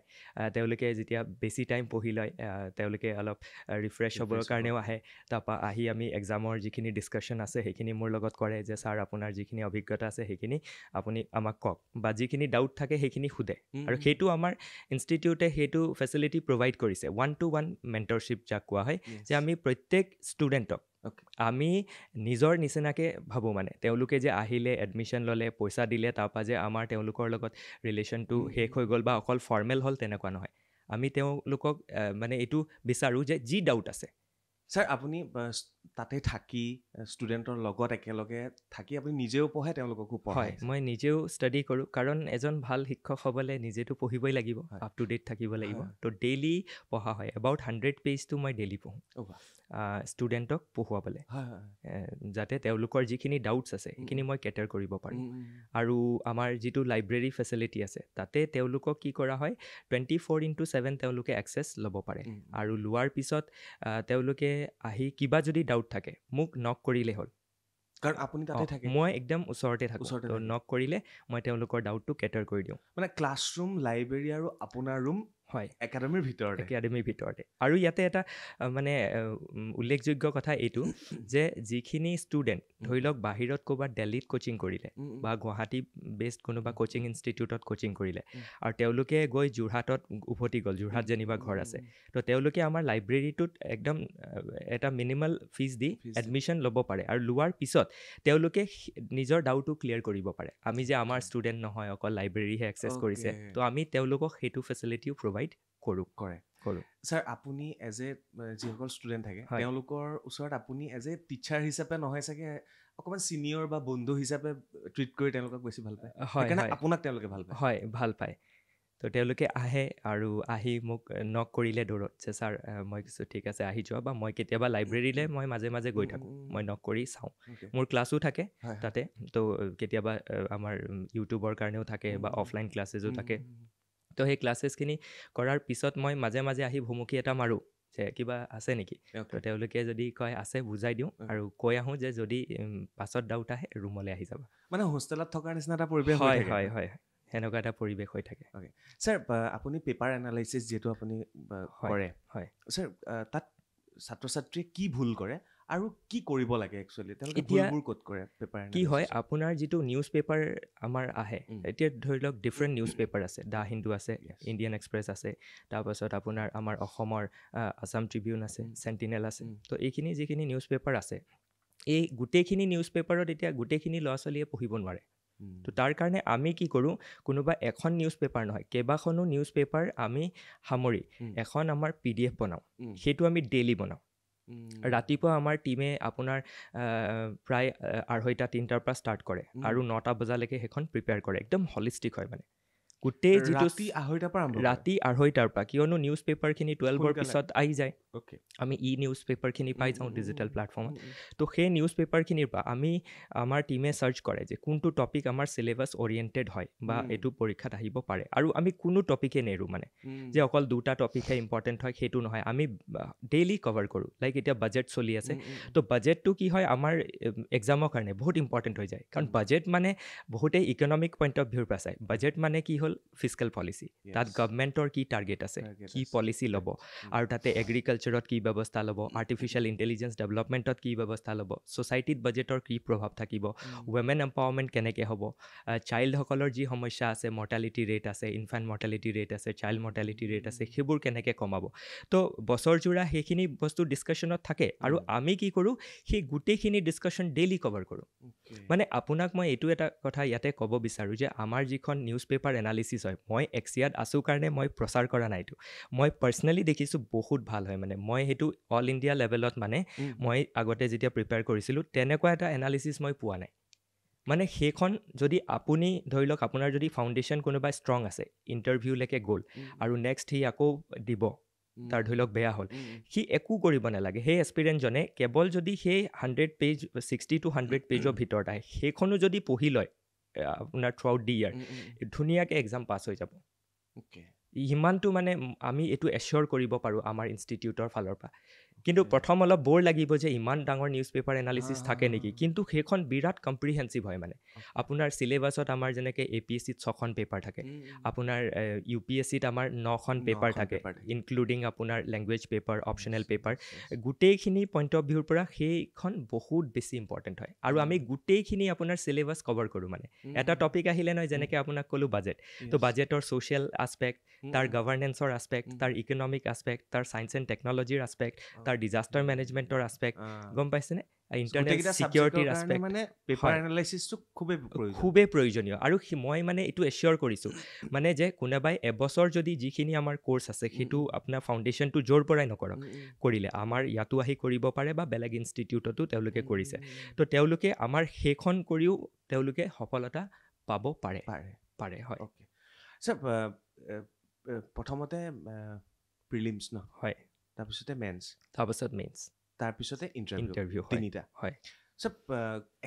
Speaker 3: তেওঁলোকে যেতিয়া বেছি টাইম পঢ়ি লয় তেওঁলোকে অলপ ৰিফ্ৰেছ হ'বৰ কাৰণেও আহে। তাৰপৰা আহি আমি এক্সামৰ যিখিনি ডিছকাশ্যন আছে সেইখিনি মোৰ লগত কৰে, যে ছাৰ আপোনাৰ যিখিনি অভিজ্ঞতা আছে সেইখিনি আপুনি আমাক কওক, বা যিখিনি ডাউট থাকে সেইখিনি সোধে। আৰু সেইটো আমাৰ ইনষ্টিটিউটে সেইটো ফেচিলিটি প্ৰভাইড কৰিছে, 1-to-1 মেণ্টৰশ্বিপ যাক কোৱা হয়, যে আমি প্ৰত্যেক ষ্টুডেণ্টক
Speaker 2: Okay.
Speaker 3: আমি নিজৰ নিচিনাকৈ ভাবোঁ মানে তেওঁলোকে যে আহিলে এডমিশ্যন ল'লে পইচা দিলে তাৰপৰা যে আমাৰ তেওঁলোকৰ লগত ৰিলেশ্যনটো শেষ হৈ গ'ল বা অকল ফৰ্মেল হ'ল তেনেকুৱা নহয় আমি তেওঁলোকক মানে এইটো বিচাৰোঁ যে যি ডাউট আছে
Speaker 2: ছাৰ আপুনি তাতে থাকি ষ্টুডেণ্টৰ লগত একেলগে থাকি আপুনি নিজেও পঢ়াই তেওঁলোককো
Speaker 3: হয়
Speaker 2: পঢ়ায়
Speaker 3: মই নিজেও ষ্টাডি কৰোঁ কাৰণ এজন ভাল শিক্ষক হ'বলৈ নিজেতো পঢ়িবই লাগিব
Speaker 2: হয়।
Speaker 3: আপ টু ডেট থাকিব লাগিব
Speaker 2: হয়।
Speaker 3: তো ডেইলি পঢ়া হয় এবাউট 100 পেজটো মই ডেইলি পঢ়োঁ ষ্টুডেণ্টক পঢ়ুৱাবলৈ
Speaker 2: হয় হয়
Speaker 3: যাতে তেওঁলোকৰ যিখিনি ডাউটছ আছে সেইখিনি মই কেটাৰ কৰিব পাৰোঁ আৰু আমাৰ যিটো লাইব্ৰেৰী ফেচিলিটি আছে তাতে তেওঁলোকক কি কৰা হয় 24/7 তেওঁলোকে এক্সেছ ল'ব পাৰে আৰু লোৱাৰ পিছত তেওঁলোকে আহি কিবা যদি ডাউট থাকে মোক নক কৰিলেই হ'ল
Speaker 2: কাৰণ আপুনি তাতে থাকে
Speaker 3: মই একদম ওচৰতে থাকোঁ
Speaker 2: ওচৰতে
Speaker 3: তো
Speaker 2: থাকে।
Speaker 3: নক কৰিলে মই তেওঁলোকৰ ডাউটটো কেটাৰ কৰি দিওঁ
Speaker 2: মানে ক্লাছৰুম লাইব্ৰেৰী আৰু আপোনাৰ ৰুম
Speaker 3: হয়
Speaker 2: একাডেমীৰ ভিতৰতে
Speaker 3: একাডেমীৰ ভিতৰতে আৰু ইয়াতে এটা মানে উল্লেখযোগ্য কথা এইটো যে যিখিনি ষ্টুডেণ্ট ধৰি লওক বাহিৰত ক'ৰবাত দিল্লীত কোচিং কৰিলে বা গুৱাহাটী বেছড কোনোবা কোচিং ইনষ্টিটিউটত কোচিং কৰিলে আৰু তেওঁলোকে গৈ যোৰহাটত উভতি গ'ল যোৰহাট যেনিবা ঘৰ আছে তো তেওঁলোকে আমাৰ লাইব্ৰেৰীটোত একদম এটা মিনিমাল ফিজ দি এডমিশ্যন ল'ব পাৰে আৰু লোৱাৰ পিছত তেওঁলোকে নিজৰ ডাউটটো ক্লিয়াৰ কৰিব পাৰে আমি যে আমাৰ ষ্টুডেণ্ট নহয় অকল লাইব্ৰেৰীহে এক্সেছ কৰিছে তো আমি তেওঁলোকক সেইটো ফেচিলিটিও প্ৰভাইড কৰোঁ
Speaker 2: ছাৰ আপুনি এজ এ যিসকল ষ্টুডেণ্ট থাকে তেওঁলোকৰ ওচৰত আপুনি এজ এ টিচাৰ হিচাপে নহয় চাগে অকণমান ছিনিয়ৰ বা বন্ধু হিচাপে ট্ৰিট কৰি তেওঁলোকক বেছি ভাল পায় সেইকাৰণে আপোনাক তেওঁলোকে ভাল পায়
Speaker 3: হয় ভাল পায় তো তেওঁলোকে আহে আৰু আহি মোক নক কৰিলে দূৰত যে ছাৰ মই কৈছোঁ ঠিক আছে আহি যোৱা বা মই কেতিয়াবা লাইব্ৰেৰীলৈ মই মাজে মাজে গৈ থাকোঁ মই নক কৰি চাওঁ মোৰ ক্লাছো থাকে তাতে তো কেতিয়াবা আমাৰ ইউটিউবৰ কাৰণেও থাকে বা অফলাইন ক্লাছেছো থাকে তো সেই ক্লাছেছখিনি কৰাৰ পিছত মই মাজে মাজে আহি ভুমুকি এটা মাৰোঁ যে কিবা আছে নেকি তো তেওঁলোকে যদি কয় আছে বুজাই দিওঁ আৰু কৈ আহোঁ যে যদি পাছত ডাউট আহে ৰুমলৈ আহি যাবা
Speaker 2: মানে হোষ্টেলত থকাৰ নিচিনা এটা পৰিৱেশ
Speaker 3: হয় সেনেকুৱা এটা পৰিৱেশ হৈ থাকে
Speaker 2: ছাৰ আপুনি পেপাৰ এনালাইচিছ যিহেতু আপুনি কৰে
Speaker 3: হয়
Speaker 2: ছাৰ তাত ছাত্ৰ ছাত্ৰীয়ে কি ভুল কৰে আৰু কি কৰিব লাগে একচুৱেলি তেওঁলোকে
Speaker 3: এতিয়া
Speaker 2: ভুলবোৰ ক'ত কৰে পেপাৰ
Speaker 3: কি হয় আপোনাৰ যিটো নিউজ পেপাৰ আমাৰ আহে এতিয়া ধৰি লওক ডিফাৰেণ্ট নিউজ পেপাৰ আছে দ্য হিন্দু আছে ইণ্ডিয়ান এক্সপ্ৰেছ আছে তাৰপাছত আপোনাৰ আমাৰ অসমৰ আছাম ট্ৰিবিউন আছে চেণ্টিনেল আছে তো এইখিনি যিখিনি নিউজ পেপাৰ আছে এই গোটেইখিনি নিউজ পেপাৰত এতিয়া গোটেইখিনি ল'ৰা ছোৱালীয়ে পঢ়িব নোৱাৰে তো তাৰ কাৰণে আমি কি কৰোঁ কোনোবা এখন নিউজ পেপাৰ নহয় কেইবাখনো নিউজ পেপাৰ আমি সামৰি এখন আমাৰ PDF বনাওঁ সেইটো আমি ডেইলি বনাওঁ ৰাতিপুৱা আমাৰ টীমে আপোনাৰ প্ৰায় 2:30-3টাৰ পৰা ষ্টাৰ্ট কৰে আৰু 9টা বজালৈকে সেইখন প্ৰিপেয়াৰ কৰে একদম হলিষ্টিক হয় মানে গোটেই যিটো
Speaker 2: ৰাতি 2:30 পৰা
Speaker 3: ৰাতি 2:30টাৰ পৰা কিয়নো নিউজ পেপাৰখিনি 12ৰ পিছত আহি যায় আমি নিউজ পেপাৰখিনি পাই যাওঁ ডিজিটেল প্লেটফৰ্মত তো সেই নিউজ পেপাৰখিনিৰ পৰা আমি আমাৰ টীমে চাৰ্চ কৰে যে কোনটো টপিক আমাৰ চিলেবাছ অৰিয়েণ্টেড হয় বা এইটো পৰীক্ষাত আহিব পাৰে আৰু আমি কোনো টপিকে নেৰোঁ মানে যে অকল 2টা টপিকহে ইম্পৰ্টেণ্ট হয় সেইটো নহয় আমি ডেইলি কভাৰ কৰোঁ লাইক এতিয়া বাজেট চলি আছে তো বাজেটটো কি হয় আমাৰ এক্সামৰ কাৰণে বহুত ইম্পৰ্টেণ্ট হৈ যায় কাৰণ বাজেট মানে বহুতেই ইকনমিক পইণ্ট অফ ভিউৰ পৰা চায় বাজেট মানে কি হ'ল ফিস্কেল পলিচি তাত গভৰ্ণমেণ্টৰ কি টাৰ্গেট আছে কি পলিচি ল'ব আৰু তাতে এগ্ৰিকালচাৰত কি ব্যৱস্থা ল'ব আৰ্টিফিচিয়েল ইণ্টেলিজেঞ্চ ডেভেলপমেণ্টত কি ব্যৱস্থা ল'ব ছ'চাইটিত বাজেটৰ কি প্ৰভাৱ থাকিব ৱমেন এম্পাৱাৰমেণ্ট কেনেকৈ হ'ব চাইল্ডসকলৰ যি সমস্যা আছে মৰ্টেলিটি ৰেট আছে ইনফেণ্ট মৰ্টেলিটি ৰেট আছে চাইল্ড মৰ্টেলিটি ৰেট আছে সেইবোৰ কেনেকৈ কমাব তো বছৰজোৰা সেইখিনি বস্তু ডিছকাশ্যনত থাকে আৰু আমি কি কৰোঁ সেই গোটেইখিনি ডিছকাশ্যন ডেইলি কভাৰ কৰোঁ মানে আপোনাক মই এইটো এটা কথা ইয়াতে ক'ব বিচাৰোঁ যে আমাৰ যিখন নিউজ পেপাৰ এনালিচিছ হয় মই এক্সিয়াত আছোঁ কাৰণে মই প্ৰচাৰ কৰা নাইতো মই পাৰ্চনেলি দেখিছোঁ বহুত ভাল হয় মানে মই সেইটো অল ইণ্ডিয়া লেভেলত মানে মই আগতে যেতিয়া প্ৰিপেয়াৰ কৰিছিলোঁ তেনেকুৱা এটা এনালিচিছ মই পোৱা নাই মানে সেইখন যদি আপুনি ধৰি লওক আপোনাৰ যদি ফাউণ্ডেশ্যন কোনোবা ষ্ট্ৰং আছে ইণ্টাৰভিউলৈকে গ'ল আৰু নেক্সট সি আকৌ দিব তাৰ ধৰি লওক বেয়া হ'ল সি একো কৰিব নালাগে সেই এক্সপিৰিয়েঞ্চজনে কেৱল যদি সেই 100 পেজ 60 to 100 পেজৰ ভিতৰত আহে সেইখনো যদি পঢ়ি লয় আপোনাৰ থ্ৰু আউট দি ইয়াৰ ধুনীয়াকৈ এক্সাম পাছ হৈ যাব সিমানটো মানে আমি এইটো এচিয়'ৰ কৰিব পাৰোঁ আমাৰ ইনষ্টিটিউটৰ ফালৰ পৰা কিন্তু প্ৰথম অলপ বৰ লাগিব যে ইমান ডাঙৰ নিউজ পেপাৰ এনালিচিছ থাকে নেকি কিন্তু সেইখন বিৰাট কম্প্ৰিহেনচিভ হয় মানে আপোনাৰ চিলেবাছত আমাৰ যেনেকৈ APSCত 6খন পেপাৰ থাকে আপোনাৰ UPSCত আমাৰ 9খন পেপাৰ থাকে ইনক্লুডিং আপোনাৰ লেংগুৱেজ পেপাৰ অপশ্যনেল পেপাৰ গোটেইখিনি পইণ্ট অফ ভিউৰ পৰা সেইখন বহুত বেছি ইম্পৰ্টেণ্ট হয় আৰু আমি গোটেইখিনি আপোনাৰ চিলেবাছ কভাৰ কৰোঁ মানে এটা টপিক আহিলে নহয় যেনেকৈ আপোনাক ক'লোঁ বাজেট তো বাজেটৰ ছ'চিয়েল আছপেক্ট তাৰ গভাৰ্নেন্সৰ আছপেক্ট তাৰ ইকনমিক আছপেক্ট তাৰ ছায়েন্স এণ্ড টেকনলজিৰ আছপেক্ট তাৰ ডিজাষ্টাৰ মেনেজমেণ্টৰ আস্পেক্ট গম পাইছেনে ইণ্টাৰনেল
Speaker 2: গোটেইকেইটা
Speaker 3: ছিকিউৰিটিৰ
Speaker 2: subject-ৰ কাৰণে
Speaker 3: আস্পেক্ট
Speaker 2: মানে পেপাৰ এনালাইচিছটো খুবেই প্ৰয়োজন
Speaker 3: খুবেই প্ৰয়োজনীয় আৰু মই মানে এইটো এচিয়ৰ কৰিছোঁ মানে যে কোনোবাই এবছৰ যদি যিখিনি আমাৰ কোৰ্চ আছে সেইটো আপোনাৰ ফাউণ্ডেশ্যনটো য'ৰ পৰাই নকৰক কৰিলে আমাৰ ইয়াতো আহি কৰিব পাৰে বা বেলেগ ইনষ্টিটিউটতো তেওঁলোকে কৰিছে তো তেওঁলোকে আমাৰ সেইখন কৰিও তেওঁলোকে সফলতা পাব পাৰে পাৰে হয়
Speaker 2: অ'কে ছাৰ প্ৰথমতে প্ৰিলিমছ ন
Speaker 3: হয়
Speaker 2: তাৰপিছতে মেন্স
Speaker 3: তাৰপাছত মেইনছ
Speaker 2: তাৰপিছতে
Speaker 3: ইণ্টাৰভিউ
Speaker 2: তিনিটা
Speaker 3: হয়
Speaker 2: ছাৰ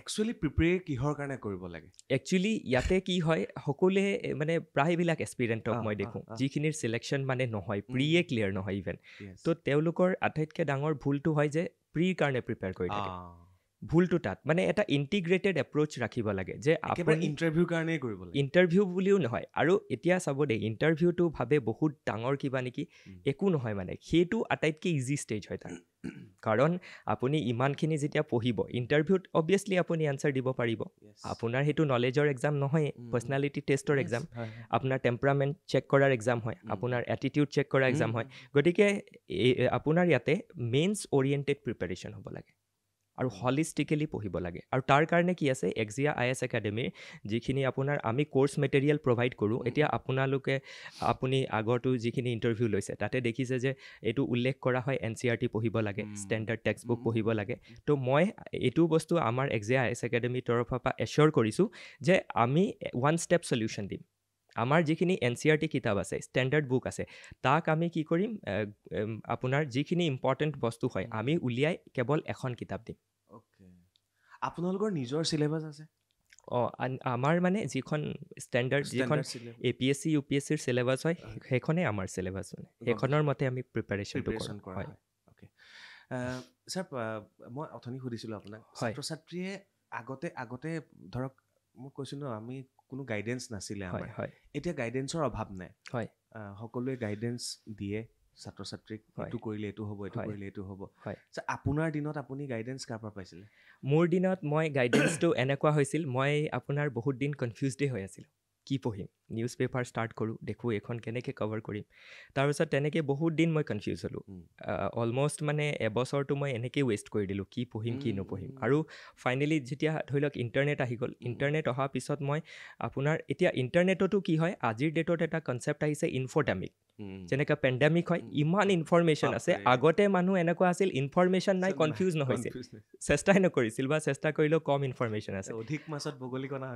Speaker 2: একচুৱেলি প্ৰিপেয়াৰ কিহৰ কাৰণে কৰিব লাগে
Speaker 3: একচুৱেলি ইয়াতে কি হয় সকলোৱে মানে প্ৰায়বিলাক এক্সপিৰিয়েণ্টক মই দেখোঁ
Speaker 2: অ।
Speaker 3: যিখিনিৰ চিলেকশ্যন মানে নহয় প্ৰিয়ে ক্লিয়াৰ নহয় ইভেন
Speaker 2: Yes.
Speaker 3: তো তেওঁলোকৰ আটাইতকৈ ডাঙৰ ভুলটো হয় যে প্ৰিৰ কাৰণে প্ৰিপেয়াৰ কৰি থাকে ভুলটো তাত মানে এটা ইণ্টিগ্ৰেটেড এপ্ৰ'চ ৰাখিব লাগে যে
Speaker 2: একেবাৰে
Speaker 3: আপুনি
Speaker 2: ইণ্টাৰভিউৰ কাৰণেই কৰিব লাগে
Speaker 3: ইণ্টাৰভিউ বুলিও নহয় আৰু এতিয়া চাব দেই ইণ্টাৰভিউটো ভাবে বহুত ডাঙৰ কিবা নেকি একো নহয় মানে সেইটো আটাইতকৈ ইজি ষ্টেজ হয় তাৰ কাৰণ আপুনি ইমানখিনি যেতিয়া পঢ়িব ইণ্টাৰভিউত অবভিয়াছলি আপুনি এনচাৰ দিব পাৰিব
Speaker 2: Yes.
Speaker 3: আপোনাৰ সেইটো নলেজৰ এক্সাম নহয় পাৰ্চনেলিটি টেষ্টৰ
Speaker 2: Yes,
Speaker 3: এক্সাম
Speaker 2: হয়, হয়।
Speaker 3: আপোনাৰ টেম্পাৰামেণ্ট চেক কৰাৰ এক্সাম হয় আপোনাৰ এটিটিউড চেক কৰাৰ এক্সাম হয় গতিকে আপোনাৰ ইয়াতে মেইনছ অৰিয়েণ্টেড প্ৰিপাৰেশ্যন হ'ব লাগে আৰু হলিষ্টিকেলি পঢ়িব লাগে আৰু তাৰ কাৰণে কি আছে এক্সিয়া IAS একাডেমীৰ যিখিনি আপোনাৰ আমি কোৰ্চ মেটেৰিয়েল প্ৰভাইড কৰোঁ এতিয়া আপুনি আগৰটো যিখিনি ইণ্টাৰভিউ লৈছে তাতে দেখিছে যে এইটো উল্লেখ কৰা হয় NCERT পঢ়িব লাগে ষ্টেণ্ডাৰ্ড টেক্সট বুক পঢ়িব লাগে তো মই এইটো বস্তু আমাৰ এক্সিয়া IAS একাডেমীৰ তৰফৰ পৰা এচিয়ৰ কৰিছোঁ যে আমি ওৱান ষ্টেপ চলিউশ্যন দিম আমাৰ যিখিনি NCERT কিতাপ আছে ষ্টেণ্ডাৰ্ড বুক আছে তাক আমি কি কৰিম আপোনাৰ যিখিনি ইম্পৰ্টেণ্ট বস্তু হয় আমি উলিয়াই কেৱল এখন কিতাপ দিম
Speaker 2: অ'কে আপোনালোকৰ নিজৰ চিলেবাছ আছে
Speaker 3: আমাৰ মানে যিখন ষ্টেণ্ডাৰ্ড যিখন
Speaker 2: Standard syllabus.
Speaker 3: APSC UPSCৰ চিলেবাছ হয় সেইখনেই আমাৰ চিলেবাছ মানে সেইখনৰ মতে আমি প্ৰিপাৰেশ্যনটো
Speaker 2: প্ৰিপেৰেশ্যন
Speaker 3: কৰোঁ
Speaker 2: কৰা
Speaker 3: হয়
Speaker 2: হয় অ'কে ছাৰ মই অথনি সুধিছিলোঁ আপোনাক
Speaker 3: হয়।
Speaker 2: ছাত্ৰ ছাত্ৰীয়ে আগতে ধৰক মই কৈছোঁ ন আমি কোনো গাইডেঞ্চ নাছিলে আমাৰ
Speaker 3: হয় হয়
Speaker 2: এতিয়া গাইডেঞ্চৰ অভাৱ নাই
Speaker 3: হয়
Speaker 2: সকলোৱে গাইডেঞ্চ দিয়ে ছাত্ৰ ছাত্ৰীক
Speaker 3: হয়।
Speaker 2: এইটো কৰিলে এইটো হ'ব এইটো
Speaker 3: হয়।
Speaker 2: কৰিলে এইটো হ'ব
Speaker 3: হয়
Speaker 2: আপোনাৰ দিনত আপুনি গাইডেঞ্চ কাৰ পৰা পাইছিলে
Speaker 3: মোৰ দিনত মই গাইডেঞ্চটো এনেকুৱা হৈছিল মই আপোনাৰ বহুত দিন কনফিউজডেই হৈ আছিলোঁ কি পঢ়িম নিউজ পেপাৰ ষ্টাৰ্ট কৰোঁ দেখোঁ এইখন কেনেকৈ কভাৰ কৰিম তাৰপিছত তেনেকৈ বহুত দিন মই কনফিউজ হ'লোঁ অলমষ্ট মানে এবছৰটো মই এনেকৈ ৱেষ্ট কৰি দিলোঁ কি পঢ়িম কি নপঢ়িম আৰু ফাইনেলি যেতিয়া ধৰি লওক ইণ্টাৰনেট আহি গ'ল ইণ্টাৰনেট অহাৰ পিছত মই আপোনাৰ এতিয়া ইণ্টাৰনেটতো কি হয় আজিৰ ডেটত এটা কনচেপ্ট আহিছে ইনফ'ডেমিক যেনেকৈ পেণ্ডেমিক হয় ইমান ইনফৰমেশ্যন আছে
Speaker 2: বাপৰে।
Speaker 3: আগতে মানুহ এনেকুৱা আছিল ইনফৰমেশ্যন নাই কনফিউজ নহৈছিল চেষ্টাই নকৰিছিল বা চেষ্টা কৰিলেও কম ইনফৰমেশ্যন আছে
Speaker 2: অধিক মাছত বগলীকণা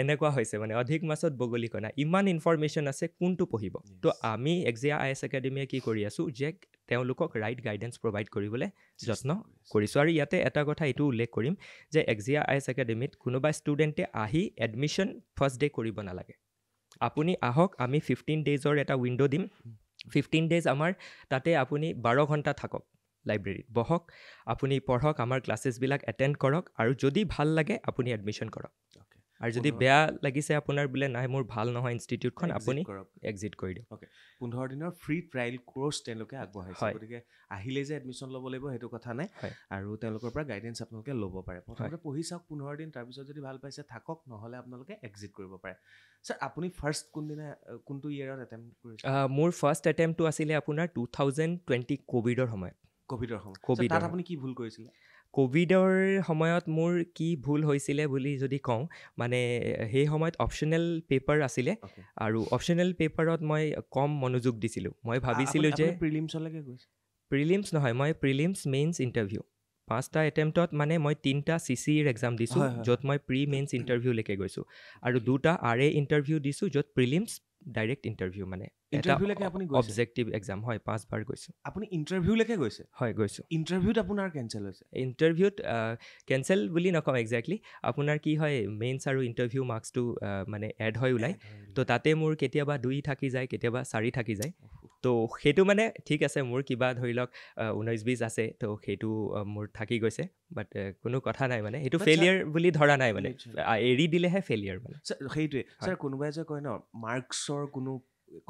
Speaker 3: এনেকুৱা হৈছে মানে অধিক মাছত বগলীকণা ইমান ইনফৰমেশ্যন আছে কোনটো পঢ়িব তো আমি এক্সিয়া IAS একাডেমীয়ে কি কৰি আছোঁ যে তেওঁলোকক ৰাইট গাইডেঞ্চ প্ৰভাইড কৰিবলৈ যত্ন কৰিছোঁ আৰু ইয়াতে এটা কথা এইটো উল্লেখ কৰিম যে এক্সিয়া IAS একাডেমীত কোনোবা ষ্টুডেণ্টে আহি এডমিশ্যন ফাৰ্ষ্ট ডে কৰিব নালাগে আপুনি আহক আমি 15 ডেইজৰ এটা উইণ্ড' দিম 15 ডেইজ আমাৰ তাতে আপুনি 12 ঘণ্টা থাকক লাইব্ৰেৰীত বহক আপুনি পঢ়ক আমাৰ ক্লাছেছবিলাক এটেণ্ড কৰক আৰু যদি ভাল লাগে আপুনি এডমিশ্যন কৰক আৰু যদি বেয়া লাগিছে আপোনাৰ বোলে নাই মোৰ ভাল নহয় ইনষ্টিটিউটখন আপুনি এক্সিট কৰি দিয়ক
Speaker 2: 15 দিনৰ ফ্ৰী ট্ৰায়েল কোৰ্চ তেওঁলোকে আগবঢ়াইছে
Speaker 3: হয়।
Speaker 2: গতিকে আহিলে যে এডমিশ্যন ল'ব লাগিব সেইটো কথা নাই
Speaker 3: হয়।
Speaker 2: আৰু তেওঁলোকৰ পৰা গাইডেঞ্চ আপোনালোকে ল'ব পাৰে প্ৰথমতে পঢ়ি চাওক 15 দিন তাৰপিছত যদি ভাল পাইছে থাকক নহ'লে আপোনালোকে এক্সিট কৰিব পাৰে ছাৰ আপুনি ফাৰ্ষ্ট কোনটো ইয়েৰত এটেম্প কৰিছে
Speaker 3: মোৰ ফাৰ্ষ্ট এটেম্পটো আছিলে আপোনাৰ 2020 ক'ভিডৰ সময়ত
Speaker 2: ক'ভিডৰ সময়ত
Speaker 3: ক'ভিডৰ
Speaker 2: তাত আপুনি কি ভুল কৰিছিলে
Speaker 3: ক'ভিডৰ সময়ত মোৰ কি ভুল হৈছিলে বুলি যদি কওঁ মানে সেই সময়ত অপশ্যনেল পেপাৰ আছিলে
Speaker 2: Okay.
Speaker 3: আৰু অপশ্যনেল পেপাৰত মই কম মনোযোগ দিছিলোঁ মই ভাবিছিলোঁ যে
Speaker 2: প্ৰিলিমছলৈকে গৈছে
Speaker 3: প্ৰিলিমছ নহয় মই প্ৰিলিমছ মেইনছ ইণ্টাৰভিউ 5টা এটেম্পটত মানে মই 3টা CCEৰ এক্সাম দিছোঁ
Speaker 2: হয়, হয়,
Speaker 3: য'ত মই প্ৰি মেইনছ ইণ্টাৰভিউলৈকে গৈছোঁ আৰু 2টা RA ইণ্টাৰভিউ দিছোঁ য'ত প্ৰিলিমছ ডাইৰেক্ট ইণ্টাৰভিউ মানে এটা
Speaker 2: ইণ্টাৰভিউলৈকে আপুনি গৈছে
Speaker 3: অবজেক্টিভ এক্সাম হয় 5বাৰ গৈছোঁ
Speaker 2: আপুনি ইণ্টাৰভিউলৈকে গৈছে
Speaker 3: হয় গৈছোঁ
Speaker 2: ইণ্টাৰভিউত আপোনাৰ কেঞ্চেল হৈছে
Speaker 3: ইণ্টাৰভিউত কেঞ্চেল বুলি নকওঁ একজেক্টলি আপোনাৰ কি হয় মেইনছ আৰু ইণ্টাৰভিউ মাৰ্কছটো মানে এড হৈ ওলায় তো তাতে মোৰ কেতিয়াবা 2 থাকি যায় কেতিয়াবা 4 থাকি যায় তো সেইটো মানে ঠিক আছে মোৰ কিবা ধৰি লওক 19-20 আছে তো সেইটো মোৰ থাকি গৈছে বাট কোনো কথা নাই মানে সেইটো
Speaker 2: But
Speaker 3: ফেইলিয়াৰ বুলি ধৰা নাই মানে
Speaker 2: নিশ্চয়।
Speaker 3: এৰি দিলেহে ফেইলিয়াৰ মানে
Speaker 2: সেইটোৱে ছাৰ কোনোবাই যে কয় ন মাৰ্কছৰ কোনো